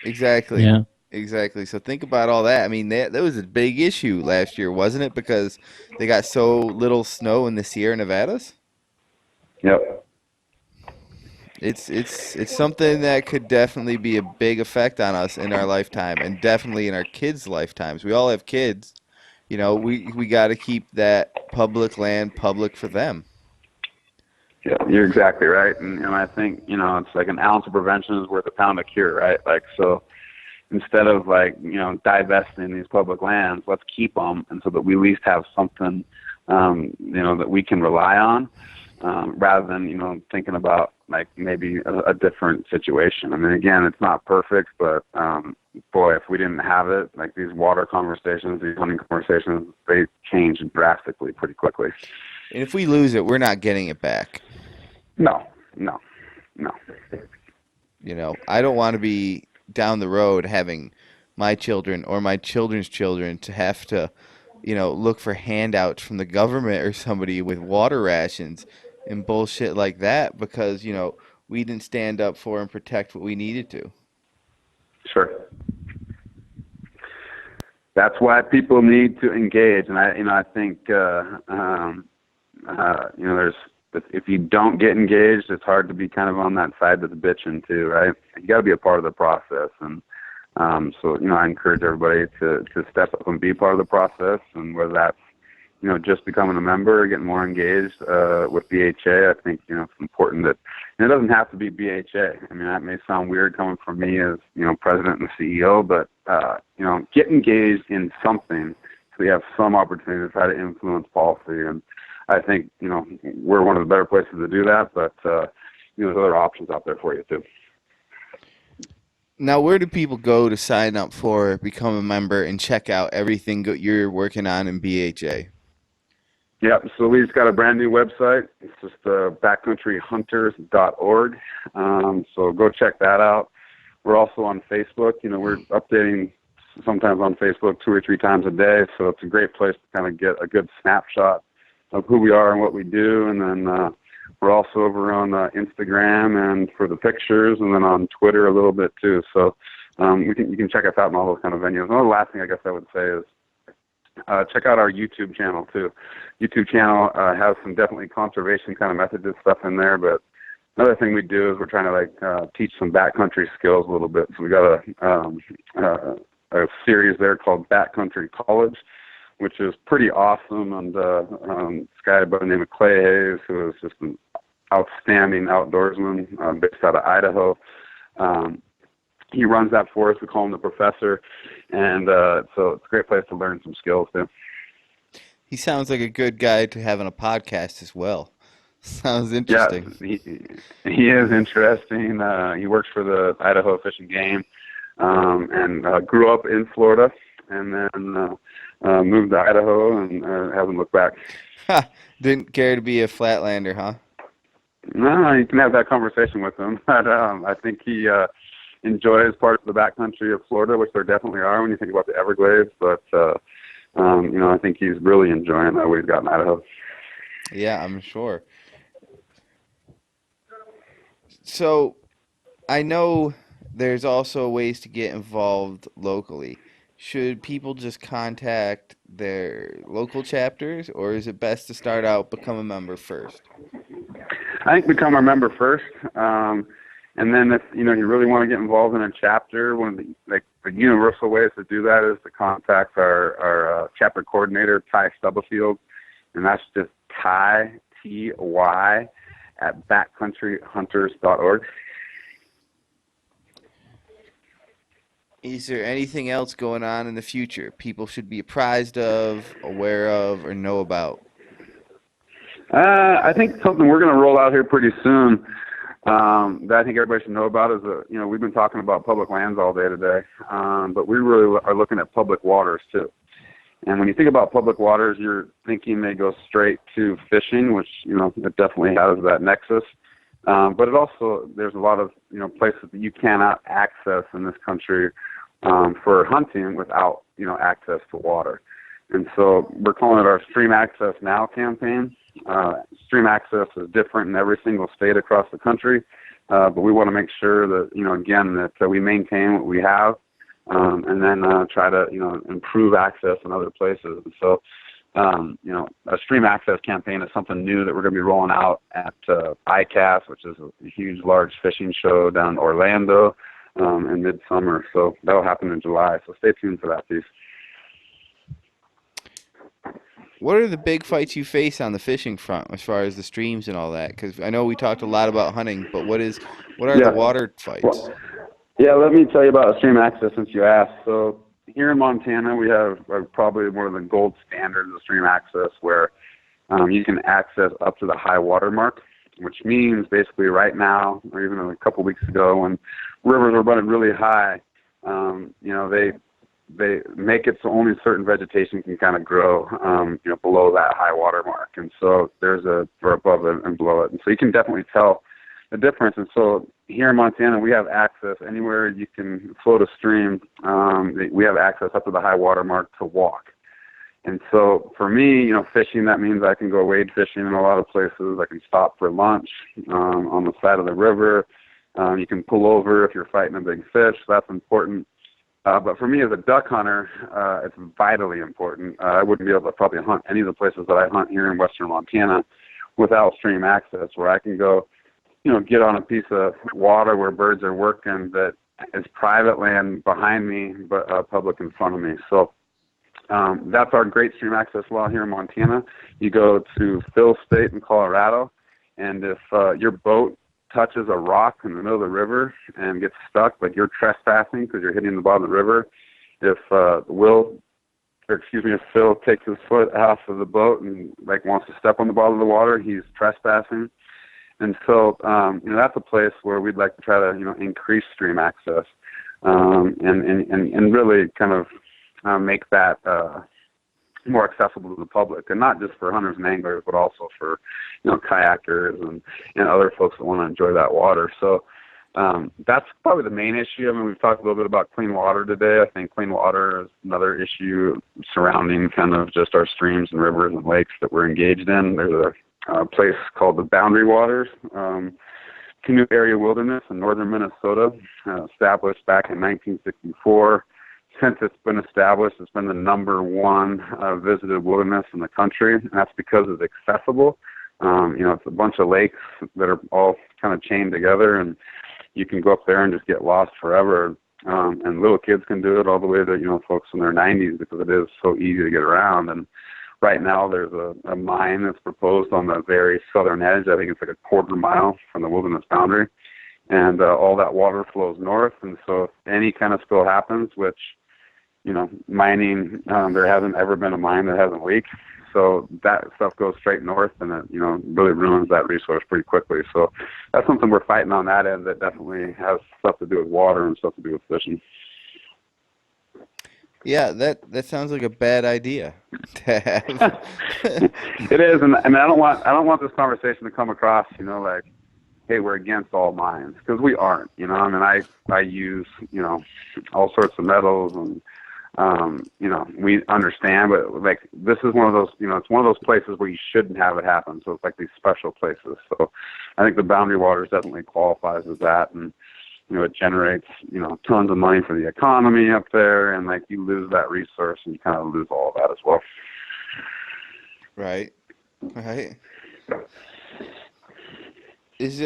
Exactly. Yeah. Exactly. So think about all that. I mean, that was a big issue last year, wasn't it? Because they got so little snow in the Sierra Nevadas. Yep. It's something that could definitely be a big effect on us in our lifetime, and definitely in our kids' lifetimes. We all have kids, You know, we got to keep that public land public for them. Yeah, you're exactly right. And I think, it's like an ounce of prevention is worth a pound of cure, right? Like, so instead of like, divesting these public lands, let's keep them, and so that we at least have something, that we can rely on, rather than, thinking about like maybe a different situation. I mean, again, it's not perfect, but, boy, if we didn't have it, like these water conversations, these hunting conversations, they change drastically pretty quickly. And if we lose it, we're not getting it back. No, no, no. You know, I don't want to be down the road having my children or my children's children to have to, look for handouts from the government or somebody with water rations and bullshit like that because, we didn't stand up for and protect what we needed to. Sure. That's why people need to engage, and I think, there's, if you don't get engaged, it's hard to be kind of on that side that's bitching too, right? You got to be a part of the process, and so I encourage everybody to step up and be part of the process, and whether that's just becoming a member or getting more engaged with BHA. I think it's important that, and it doesn't have to be BHA. I mean, that may sound weird coming from me as president and CEO, but get engaged in something so you have some opportunity to try to influence policy. And I think we're one of the better places to do that, but there's other options out there for you too. Now, where do people go to sign up for, become a member, and check out everything you're working on in BHA? Yeah, so we just got a brand new website. It's just backcountryhunters.org. So go check that out. We're also on Facebook. We're updating sometimes on Facebook 2 or 3 times a day, so it's a great place to kind of get a good snapshot of who we are and what we do. And then we're also over on Instagram and for the pictures, and then on Twitter a little bit too. So you can check us out in all those kind of venues. And the last thing I guess I would say is check out our YouTube channel too. YouTube channel has some definitely conservation kind of messages stuff in there, but another thing we do is we're trying to teach some backcountry skills a little bit. So we got a series there called Backcountry College, which is pretty awesome. And this guy by the name of Clay Hayes, who is just an outstanding outdoorsman based out of Idaho. He runs that for us. We call him the professor. And so it's a great place to learn some skills too. He sounds like a good guy to have on a podcast as well. Sounds interesting. Yeah, he is interesting. He works for the Idaho Fish and Game, and grew up in Florida, and then moved to Idaho and hasn't looked back. Didn't care to be a flatlander, huh? No, you can have that conversation with him. But I think he enjoys parts of the backcountry of Florida, which there definitely are when you think about the Everglades. But I think he's really enjoying what he's got in Idaho. Yeah, I'm sure. So, I know there's also ways to get involved locally. Should people just contact their local chapters, or is it best to start out, become a member first? I think become a member first, and then if you really want to get involved in a chapter, one of the universal ways to do that is to contact our chapter coordinator, Ty Stubblefield, and that's just Ty, Ty, at backcountryhunters.org. Is there anything else going on in the future people should be apprised of, aware of, or know about? I think something we're going to roll out here pretty soon that I think everybody should know about is we've been talking about public lands all day today, but we really are looking at public waters too. And when you think about public waters, you're thinking they go straight to fishing, which, it definitely has that nexus. But it also, there's a lot of, places that you cannot access in this country for hunting without, access to water. And so we're calling it our Stream Access Now campaign. Stream access is different in every single state across the country, but we want to make sure that, again, that we maintain what we have. And then try to, improve access in other places. And so, a stream access campaign is something new that we're going to be rolling out at ICAST, which is a huge, large fishing show down in Orlando in midsummer. So that'll happen in July. So stay tuned for that piece. What are the big fights you face on the fishing front as far as the streams and all that? Because I know we talked a lot about hunting, but what are the Yeah. water fights? Well, yeah, let me tell you about stream access since you asked. So here in Montana, we have probably one of the gold standards of stream access where you can access up to the high water mark, which means basically right now, or even a couple weeks ago when rivers were running really high, they make it so only certain vegetation can kind of grow, below that high water mark. And so there's for above it and below it. And so you can definitely tell the difference. And so here in Montana, we have access anywhere you can float a stream. We have access up to the high water mark to walk. And so for me, fishing, that means I can go wade fishing in a lot of places. I can stop for lunch on the side of the river. You can pull over if you're fighting a big fish. That's important. But for me as a duck hunter, it's vitally important. I wouldn't be able to probably hunt any of the places that I hunt here in western Montana without stream access, where I can go, get on a piece of water where birds are working that is private land behind me, but public in front of me. So that's our great stream access law here in Montana. You go to Phil State in Colorado, and if your boat touches a rock in the middle of the river and gets stuck, like you're trespassing because you're hitting the bottom of the river. If if Phil takes his foot off of the boat and wants to step on the bottom of the water, he's trespassing. And so that's a place where we'd like to try to increase stream access and really kind of make that more accessible to the public, and not just for hunters and anglers, but also for kayakers and other folks that want to enjoy that water. So that's probably the main issue. I mean, we've talked a little bit about clean water today. I think clean water is another issue surrounding kind of just our streams and rivers and lakes that we're engaged in. There's a place called the Boundary Waters Canoe Area Wilderness in northern Minnesota, established back in 1964. Since it's been established, it's been the number one visited wilderness in the country, and that's because it's accessible. It's a bunch of lakes that are all kind of chained together, and you can go up there and just get lost forever. And little kids can do it all the way to folks in their 90s because it is so easy to get around. And right now there's a mine that's proposed on the very southern edge. I think it's like a quarter mile from the wilderness boundary, and all that water flows north. And so if any kind of spill happens, which mining, there hasn't ever been a mine that hasn't leaked. So that stuff goes straight north, and it, really ruins that resource pretty quickly. So that's something we're fighting on that end that definitely has stuff to do with water and stuff to do with fishing. Yeah, that sounds like a bad idea to have. It is, and I don't want this conversation to come across, like, hey, we're against all mines, because we aren't. I use all sorts of metals, and we understand, but this is one of those, it's one of those places where you shouldn't have it happen. So it's like these special places. So I think the Boundary Waters definitely qualifies as that, and it generates tons of money for the economy up there, and you lose that resource and you kind of lose all of that as well. Right. Is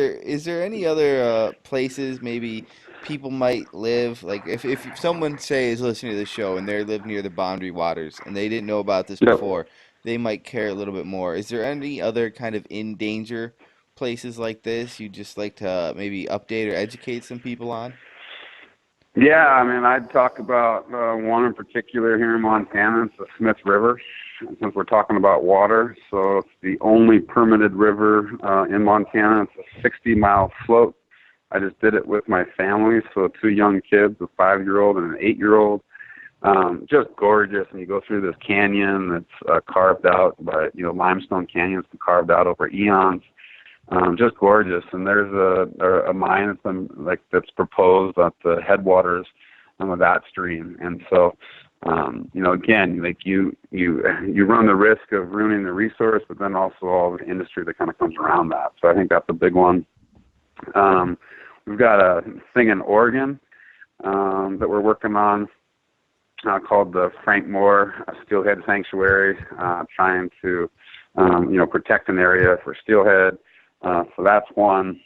there any other places maybe people might live, if someone say is listening to the show and they live near the Boundary Waters and they didn't know about this before, they might care a little bit more. Is there any other kind of in danger places like this you'd just like to maybe update or educate some people on? Yeah, I mean, I'd talk about one in particular here in Montana. It's the Smith River, since we're talking about water. So it's the only permitted river in Montana. It's a 60-mile float. I just did it with my family, so 2 young kids, a 5-year-old and an 8-year-old. Just gorgeous, and you go through this canyon that's carved out by, limestone canyons carved out over eons. Just gorgeous, and there's a mine that's been that's proposed at the headwaters of that stream, and so again, you run the risk of ruining the resource, but then also all the industry that kind of comes around that. So I think that's a big one. We've got a thing in Oregon that we're working on called the Frank Moore Steelhead Sanctuary, trying to protect an area for steelhead. So that's one.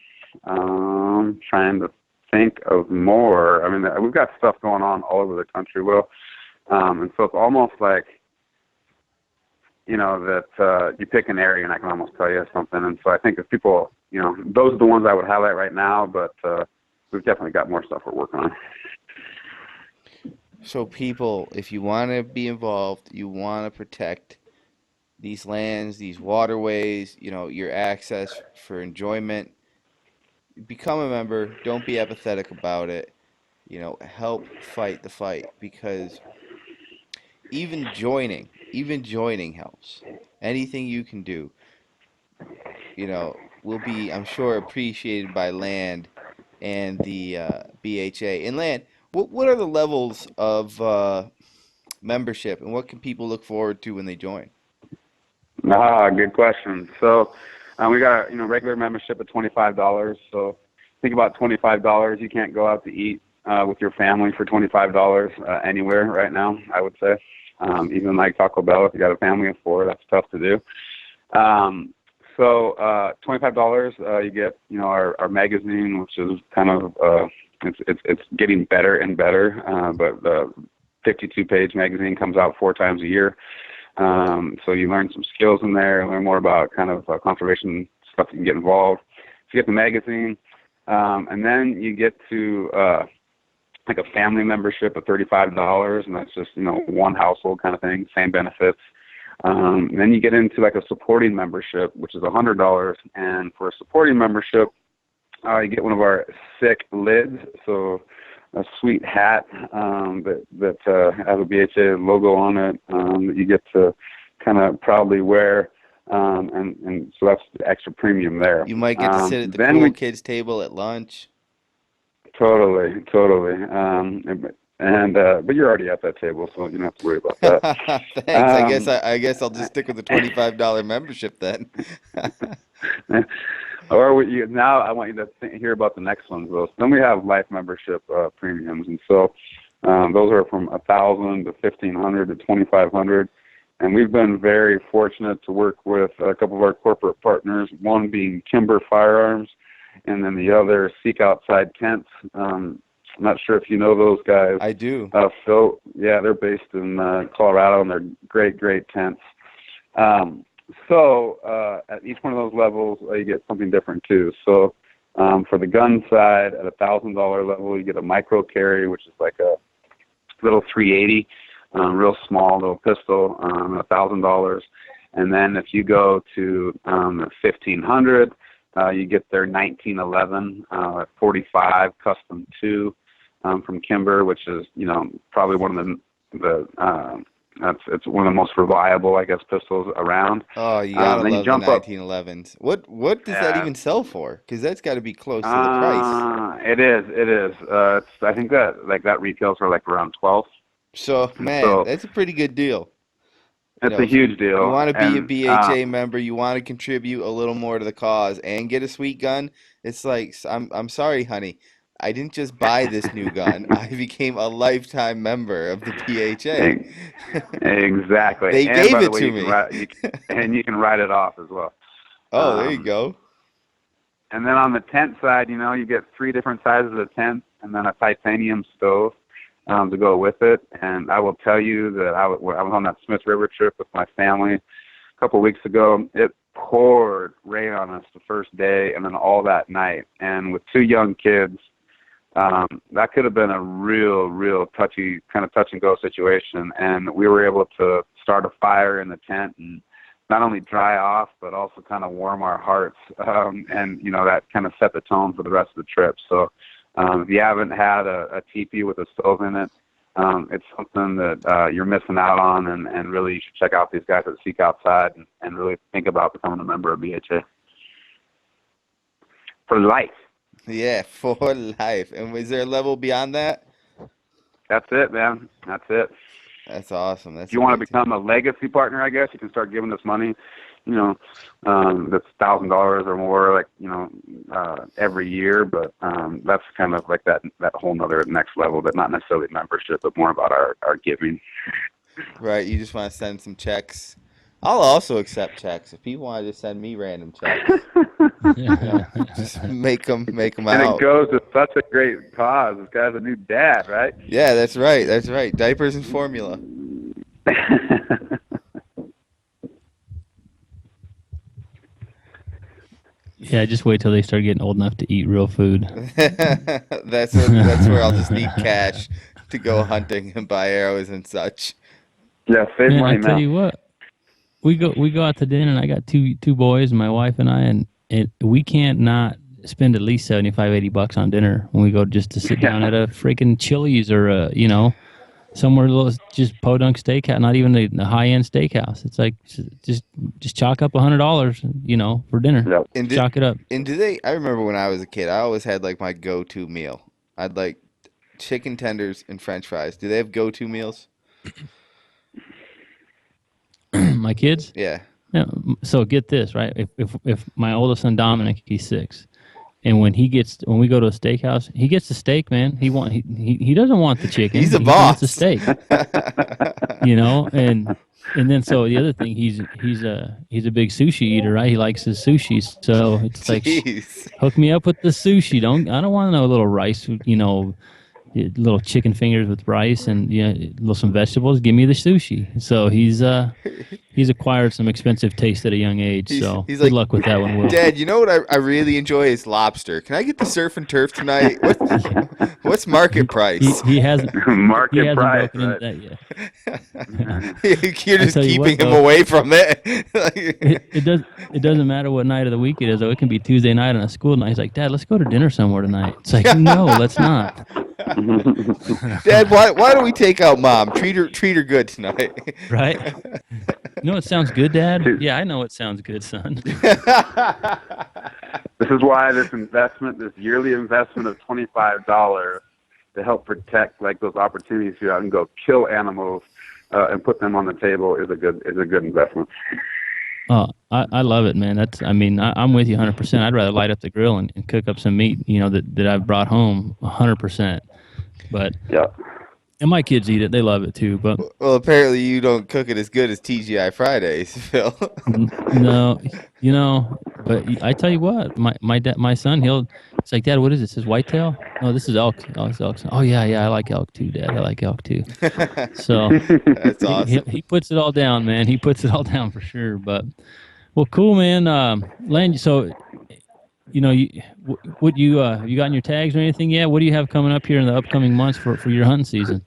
Trying to think of more. I mean, we've got stuff going on all over the country, Will. And so it's almost like, that you pick an area and I can almost tell you something. And so I think if people, those are the ones I would highlight right now, but we've definitely got more stuff we're working on. So people, if you want to be involved, you want to protect these lands, these waterways, your access for enjoyment, become a member. Don't be apathetic about it. Help fight the fight, because even joining helps. Anything you can do, will be, I'm sure, appreciated by land and the BHA. And land, what are the levels of membership, and what can people look forward to when they join? Good question. So we got regular membership at $25. So think about $25. You can't go out to eat with your family for $25 anywhere right now, I would say. Even like Taco Bell, if you got a family of 4, that's tough to do. So $25, you get our magazine, which is kind of it's getting better and better. But the 52-page magazine comes out 4 times a year. So you learn some skills in there, learn more about kind of conservation stuff you can get involved. So you get the magazine, and then you get to like a family membership of $35, and that's just one household kind of thing, same benefits. Then you get into like a supporting membership, which is $100, and for a supporting membership, you get one of our sick lids, so a sweet hat that has a BHA logo on it that you get to kind of proudly wear, and so that's the extra premium there. You might get to sit at the cool kids table at lunch. Totally. But you're already at that table, so you don't have to worry about that. Thanks. I guess I'll just stick with the $25 membership then. Or now I want you to hear about the next ones, though. So then we have life membership premiums, and so those are from $1,000 to $1,500 to $2,500. And we've been very fortunate to work with a couple of our corporate partners, one being Kimber Firearms, and then the other Seek Outside Tents. I'm not sure if you know those guys. I do. Phil, yeah, they're based in Colorado, and they're great tents. So at each one of those levels, you get something different too. So for the gun side, at $1,000 level, you get a micro carry, which is like a little 380, real small little pistol, $1,000. And then if you go to 1,500, you get their 1911 .45 Custom 2 from Kimber, which is probably one of it's one of the most reliable, I guess, pistols around. Oh, you gotta love the 1911s. What does that even sell for? Because that's got to be close to the price. It is. I think that retails for like around 12. So man, that's a pretty good deal. It's a huge deal. You want to be a BHA member. You want to contribute a little more to the cause and get a sweet gun. It's like, I'm sorry, honey. I didn't just buy this new gun. I became a lifetime member of the PHA. Exactly. They gave it to me. And you can write it off as well. Oh, there you go. And then on the tent side, you get 3 different sizes of tent and then a titanium stove to go with it. And I will tell you that I was on that Smith River trip with my family a couple of weeks ago. It poured rain on us the first day and then all that night. And with 2 young kids, that could have been a real touchy, kind of touch and go situation. And we were able to start a fire in the tent and not only dry off, but also kind of warm our hearts. And, that kind of set the tone for the rest of the trip. So if you haven't had a teepee with a stove in it, it's something that you're missing out on. And really you should check out these guys at Seek Outside and really think about becoming a member of BHA. For life. Yeah, for life. And is there a level beyond that? That's it, man. That's it. That's awesome. If you want to become a legacy partner, I guess, you can start giving us money, that's $1,000 or more, every year. But that's kind of like that whole nother next level, but not necessarily membership, but more about our giving. Right. You just want to send some checks. I'll also accept checks. If people want to just send me random checks, just make them out. And it goes to such a great cause. This guy's a new dad, right? Yeah, that's right. Diapers and formula. Yeah, just wait till they start getting old enough to eat real food. That's where I'll just need cash to go hunting and buy arrows and such. Yeah, save Man, I money tell now. you what, we go out to dinner, and I got two boys, my wife and I, and we can't not spend at least 75, $80 on dinner when we go just to sit down Yeah. at a freaking Chili's or somewhere little just podunk steakhouse, not even a high end steakhouse. It's like just chalk up $100, for dinner. Yep. And did Chalk it up. and do they? I remember when I was a kid, I always had like my go-to meal. I'd like chicken tenders and French fries. Do they have go-to meals? My kids. Yeah. Yeah. So get this right. If my oldest son Dominic, he's 6, and when we go to a steakhouse, he gets the steak, man. He doesn't want the chicken. He's a He wants the boss. steak. And then so the other thing, he's a big sushi eater, right? He likes his sushi, so it's like Jeez. hook me up with the sushi. I don't want no little rice, little chicken fingers with rice and some vegetables. Give me the sushi. So he's acquired some expensive taste at a young age. So He's good like, luck with that one, Will. Dad, you know what I really enjoy is lobster. Can I get the surf and turf tonight? What's market price? He hasn't Market price, broken right? into that yet. You're just tell you keeping what, him though. away from it. It doesn't matter what night of the week it is, though. It can be Tuesday night on a school night. He's like, Dad, let's go to dinner somewhere tonight. It's like, no, let's not. Dad, why don't we take out Mom? Treat her good tonight. Right? You know what sounds good, Dad? Yeah, I know what sounds good, son. This is why this yearly investment of $25 to help protect like those opportunities to go out and go kill animals and put them on the table is a good investment. Oh, I love it, man. I'm with you 100%. I'd rather light up the grill and cook up some meat, that I've brought home 100%. But Yeah. and my kids eat it; they love it too. But Well, apparently you don't cook it as good as TGI Fridays, Phil. no, But I tell you what, my son, it's like, Dad, what is this? Is whitetail? No, this is elk. Oh, it's elk. Oh yeah, I like elk too, Dad. I like elk too. So That's awesome. he puts it all down, man. He puts it all down for sure. But well, cool, man. Len, so what you you gotten your tags or anything yet? What do you have coming up here in the upcoming months for your hunting season?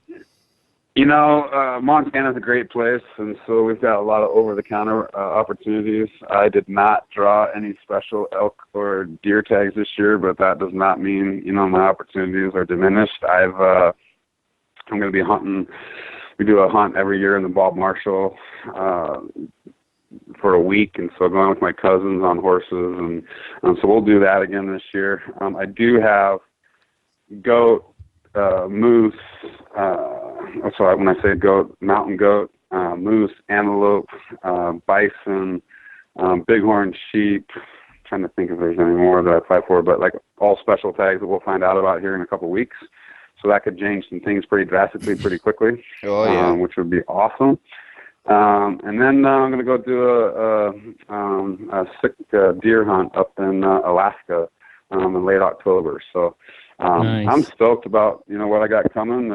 Montana's a great place, and so we've got a lot of over-the-counter opportunities. I did not draw any special elk or deer tags this year, but that does not mean, my opportunities are diminished. I'm going to be hunting. We do a hunt every year in the Bob Marshall for a week, and so going with my cousins on horses, and so we'll do that again this year. I do have goat, moose, when I say goat, mountain goat, moose, antelope, bison, bighorn sheep. Trying to think if there's any more that I apply for, but like all special tags that we'll find out about here in a couple of weeks. So that could change some things pretty drastically, pretty quickly. Oh yeah. Which would be awesome. And then I'm going to go do a sick deer hunt up in Alaska in late October. So Nice. I'm stoked about what I got coming.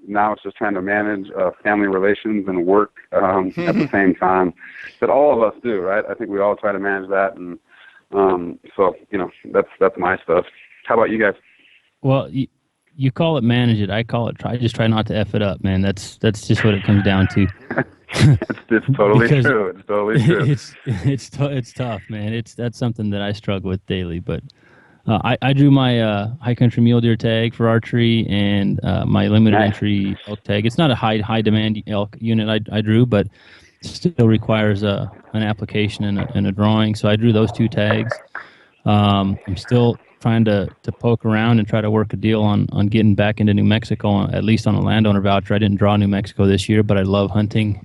Now it's just trying to manage family relations and work at the same time that all of us do, right? I think we all try to manage that, and so that's my stuff. How about you guys? Well, you call it manage it. I call it try. Just try not to F it up, man. That's just what it comes down to. It's totally Because true. It's totally true. It's tough, man. That's something that I struggle with daily. But I drew my high country mule deer tag for archery and my limited Nice. entry elk tag. It's not a high demand elk unit I drew, but still requires an application and a drawing. So I drew those 2 tags. I'm still trying to poke around and try to work a deal on getting back into New Mexico, at least on a landowner voucher. I didn't draw New Mexico this year, but I love hunting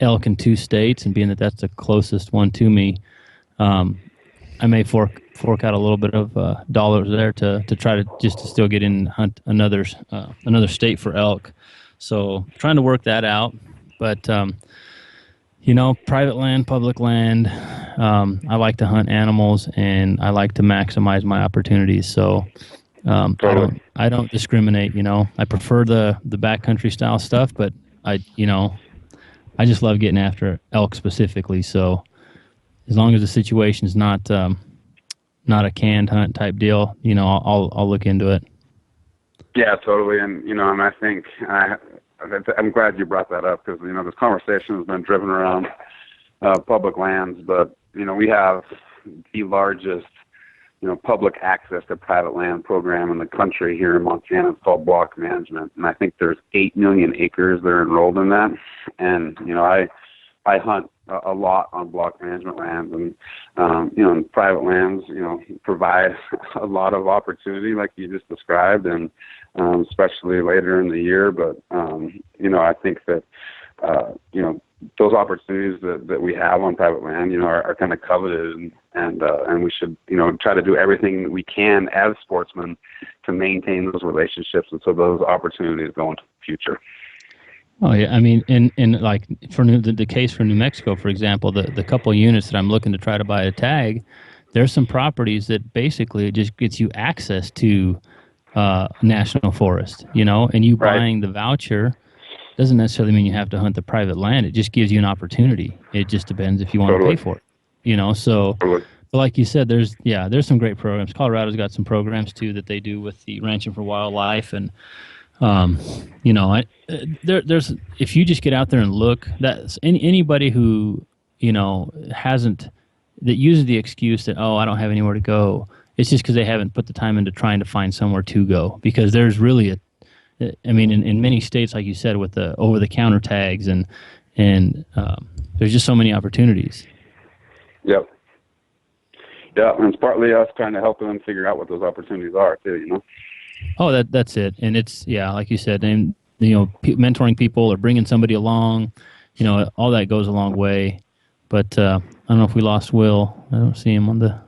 elk in 2 states, and being that that's the closest one to me, I may fork out a little bit of dollars there to try to still get in and hunt another state for elk. So trying to work that out, but private land, public land. I like to hunt animals, and I like to maximize my opportunities. So Totally. I don't discriminate. I prefer the backcountry style stuff, but I just love getting after elk specifically. So as long as the situation is not not a canned hunt type deal, I'll look into it. Yeah, totally. And and I think I'm glad you brought that up, because this conversation has been driven around public lands, but we have the largest public access to private land program in the country here in Montana. It's called block management, and I think there's 8 million acres that are enrolled in that. And I hunt a lot on block management lands, and and private lands provide a lot of opportunity, like you just described, and especially later in the year. But I think that those opportunities that we have on private land are kind of coveted, and we should try to do everything that we can as sportsmen to maintain those relationships, and so those opportunities go into the future. Oh yeah, I mean, in like for the case for New Mexico, for example, the couple units that I'm looking to try to buy a tag, there's some properties that basically just gets you access to national forest, and you Right. buying the voucher doesn't necessarily mean you have to hunt the private land. It just gives you an opportunity. It just depends if you want to pay for it, so. Totally. But like you said, there's some great programs. Colorado's got some programs too that they do with the Ranching for Wildlife, and there's if you just get out there and look, that's anybody who hasn't, that uses the excuse that, oh, I don't have anywhere to go. It's just because they haven't put the time into trying to find somewhere to go, because there's really in many states, like you said, with the over-the-counter tags and there's just so many opportunities. Yep. Yeah, and it's partly us trying to help them figure out what those opportunities are too. Oh, that's it. And it's, like you said, and mentoring people or bringing somebody along, all that goes a long way. But I don't know if we lost Will. I don't see him on the.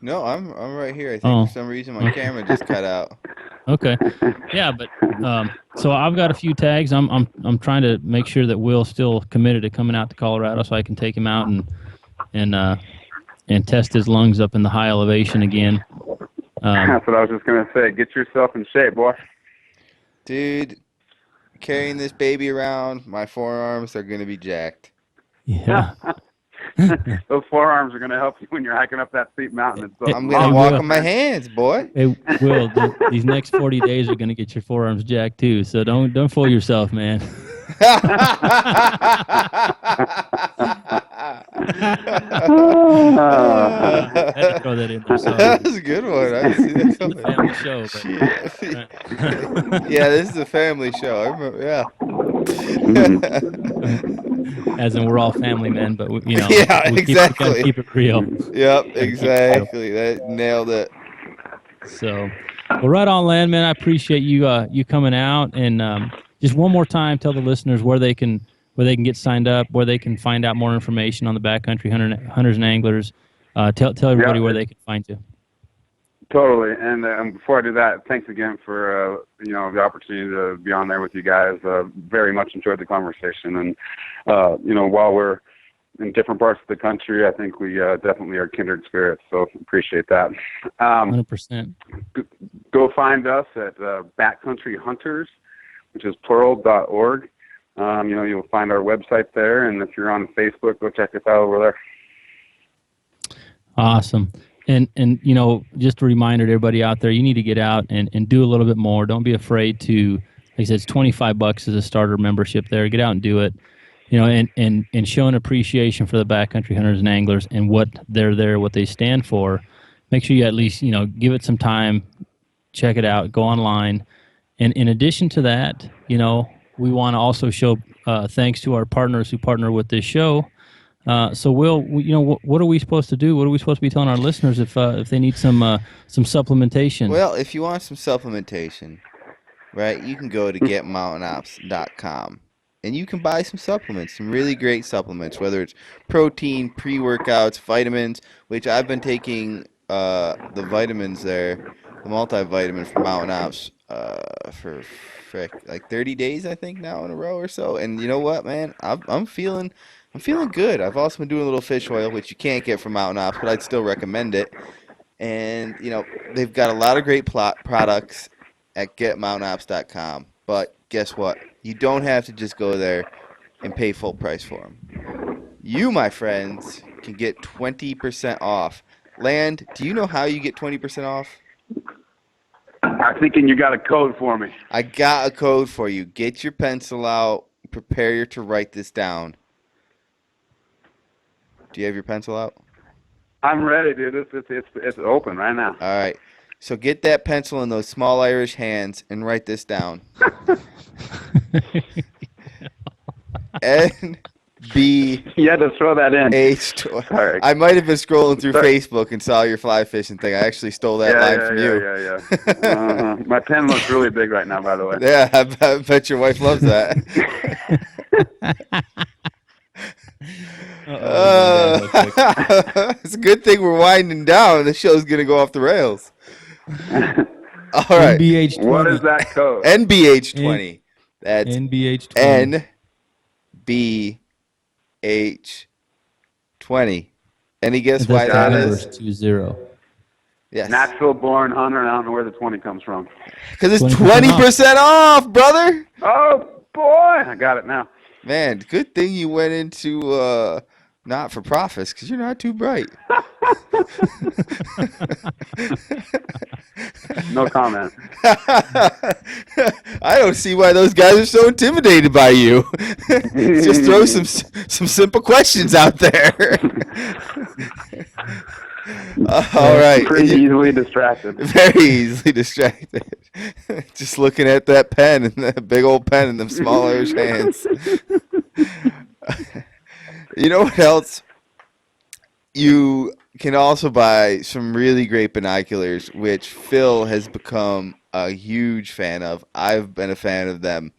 No, I'm right here. I think for some reason my camera just cut out. Okay. Yeah, but so I've got a few tags. I'm trying to make sure that Will's still committed to coming out to Colorado, so I can take him out and test his lungs up in the high elevation again. That's what I was just going to say. Get yourself in shape, boy. Dude, carrying this baby around, my forearms are going to be jacked. Yeah. Those forearms are going to help you when you're hiking up that steep mountain. I'm going to walk on my hands, boy. Hey, Will, these next 40 days are going to get your forearms jacked too, so don't fool yourself, man. I had to throw that in there. Sorry. That was a good one. I didn't see that coming. Family show. But, Yeah, this is a family show. I remember. Yeah. As in, we're all family men, but Yeah, exactly. Keep it real. Yep, exactly. That nailed it. So, well, right on, land, man. I appreciate you coming out, and just one more time, tell the listeners where they can get signed up, where they can find out more information on the Backcountry Hunters and Anglers. Tell everybody where they can find you. Totally. And before I do that, thanks again for the opportunity to be on there with you guys. Very much enjoyed the conversation, and while we're in different parts of the country, I think we definitely are kindred spirits. So appreciate that. 100%. Go find us at Backcountry Hunters, which is plural.org. You'll find our website there, and if you're on Facebook, go check us out over there. Awesome. And just a reminder to everybody out there, you need to get out and do a little bit more. Don't be afraid to, like I said, it's $25 as a starter membership there. Get out and do it. And show an appreciation for the Backcountry Hunters and Anglers and what they're there, what they stand for. Make sure you at least, give it some time, check it out, go online. And in addition to that, we want to also show thanks to our partners who partner with this show. So, Will, what are we supposed to do? What are we supposed to be telling our listeners if they need some supplementation? Well, if you want some supplementation, right, you can go to getmountainops.com. And you can buy some supplements, some really great supplements, whether it's protein, pre-workouts, vitamins, which I've been taking the vitamins there, the multivitamin from Mountain Ops for like 30 days, I think, now in a row or so. And you know what, man? I'm feeling good. I've also been doing a little fish oil, which you can't get from Mountain Ops, but I'd still recommend it. And, they've got a lot of great products at getmountainops.com. But guess what? You don't have to just go there and pay full price for them. You, my friends, can get 20% off Land, do you know how you get 20% off? I'm thinking you got a code for me. I got a code for you. Get your pencil out. Prepare to write this down. Do you have your pencil out? I'm ready, dude. It's open right now. All right. So get that pencil in those small Irish hands and write this down. NB. You had to throw that in. Sorry. I might have been scrolling through Facebook and saw your fly fishing thing. I actually stole that line from you. Yeah. My pen looks really big right now, by the way. Yeah, I bet your wife loves that. It's a good thing we're winding down. The show's going to go off the rails. All right. NBH 20. What is that code? NBH20. That's NBH 20. NBH20. Any guess why that is? 20. Yes. Natural born hunter, and I don't know where the 20 comes from. Because it's 20% off, brother. Oh, boy. I got it now. Man, good thing you went into not-for-profits because you're not too bright. No comment. I don't see why those guys are so intimidated by you. Just throw some simple questions out there. All right. Pretty easily distracted. Very easily distracted. Just looking at that pen and that big old pen in them small Irish hands. You know what else? You can also buy some really great binoculars, which Phil has become a huge fan of. I've been a fan of them,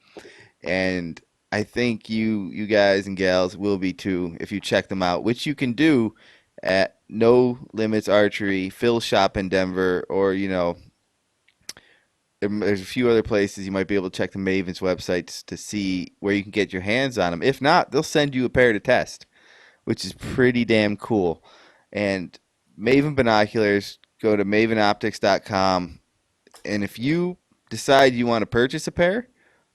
and I think you guys and gals will be too if you check them out, which you can do at No Limits Archery, Phil's shop in Denver, or there's a few other places you might be able to check the Maven's websites to see where you can get your hands on them. If not, they'll send you a pair to test, which is pretty damn cool. And Maven binoculars, go to mavenoptics.com, and if you decide you want to purchase a pair,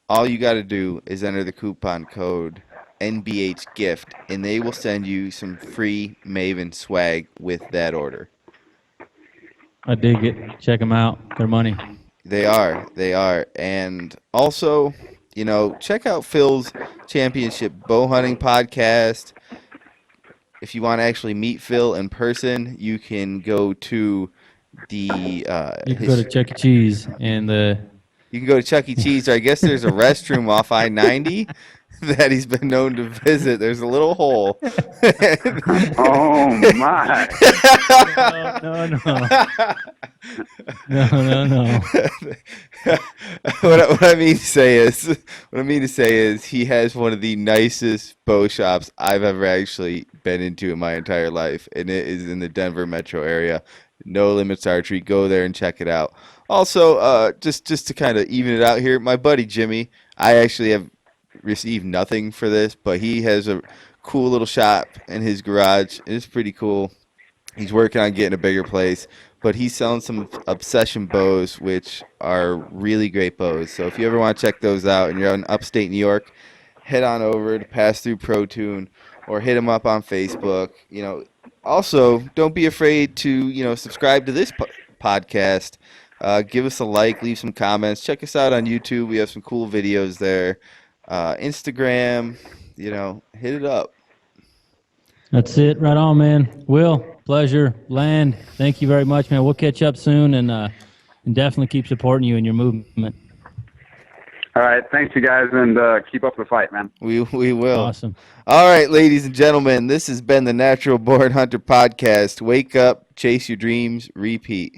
all you got to do is enter the coupon code NBHGIFT, and they will send you some free Maven swag with that order. I dig it. Check them out. They're money. They are. And also, check out Phil's Championship Bow Hunting podcast. If you want to actually meet Phil in person, you can go to you can go to Chuck E. Cheese and you can go to Chuck E. Cheese. Or I guess there's a restroom off I-90 that he's been known to visit. There's a little hole. Oh my! No. What I mean to say is he has one of the nicest bow shops I've ever actually been into in my entire life, and it is in the Denver metro area. No Limits Archery. Go there and check it out. Also, just to kind of even it out here, my buddy Jimmy, I actually have received nothing for this, but he has a cool little shop in his garage. It's pretty cool. He's working on getting a bigger place, but he's selling some Obsession bows, which are really great bows. So if you ever want to check those out and you're in upstate New York, head on over to Pass Through Pro Tune or hit him up on Facebook. Also, don't be afraid to subscribe to this podcast. Give us a like, leave some comments. Check us out on YouTube. We have some cool videos there. Instagram, hit it up. That's it. Right on, man. Will, pleasure. Land, thank you very much, man. We'll catch up soon and definitely keep supporting you in your movement. All right. Thanks, you guys, and keep up the fight, man. We will. Awesome. All right, ladies and gentlemen, this has been the Natural Born Hunter Podcast. Wake up, chase your dreams, repeat.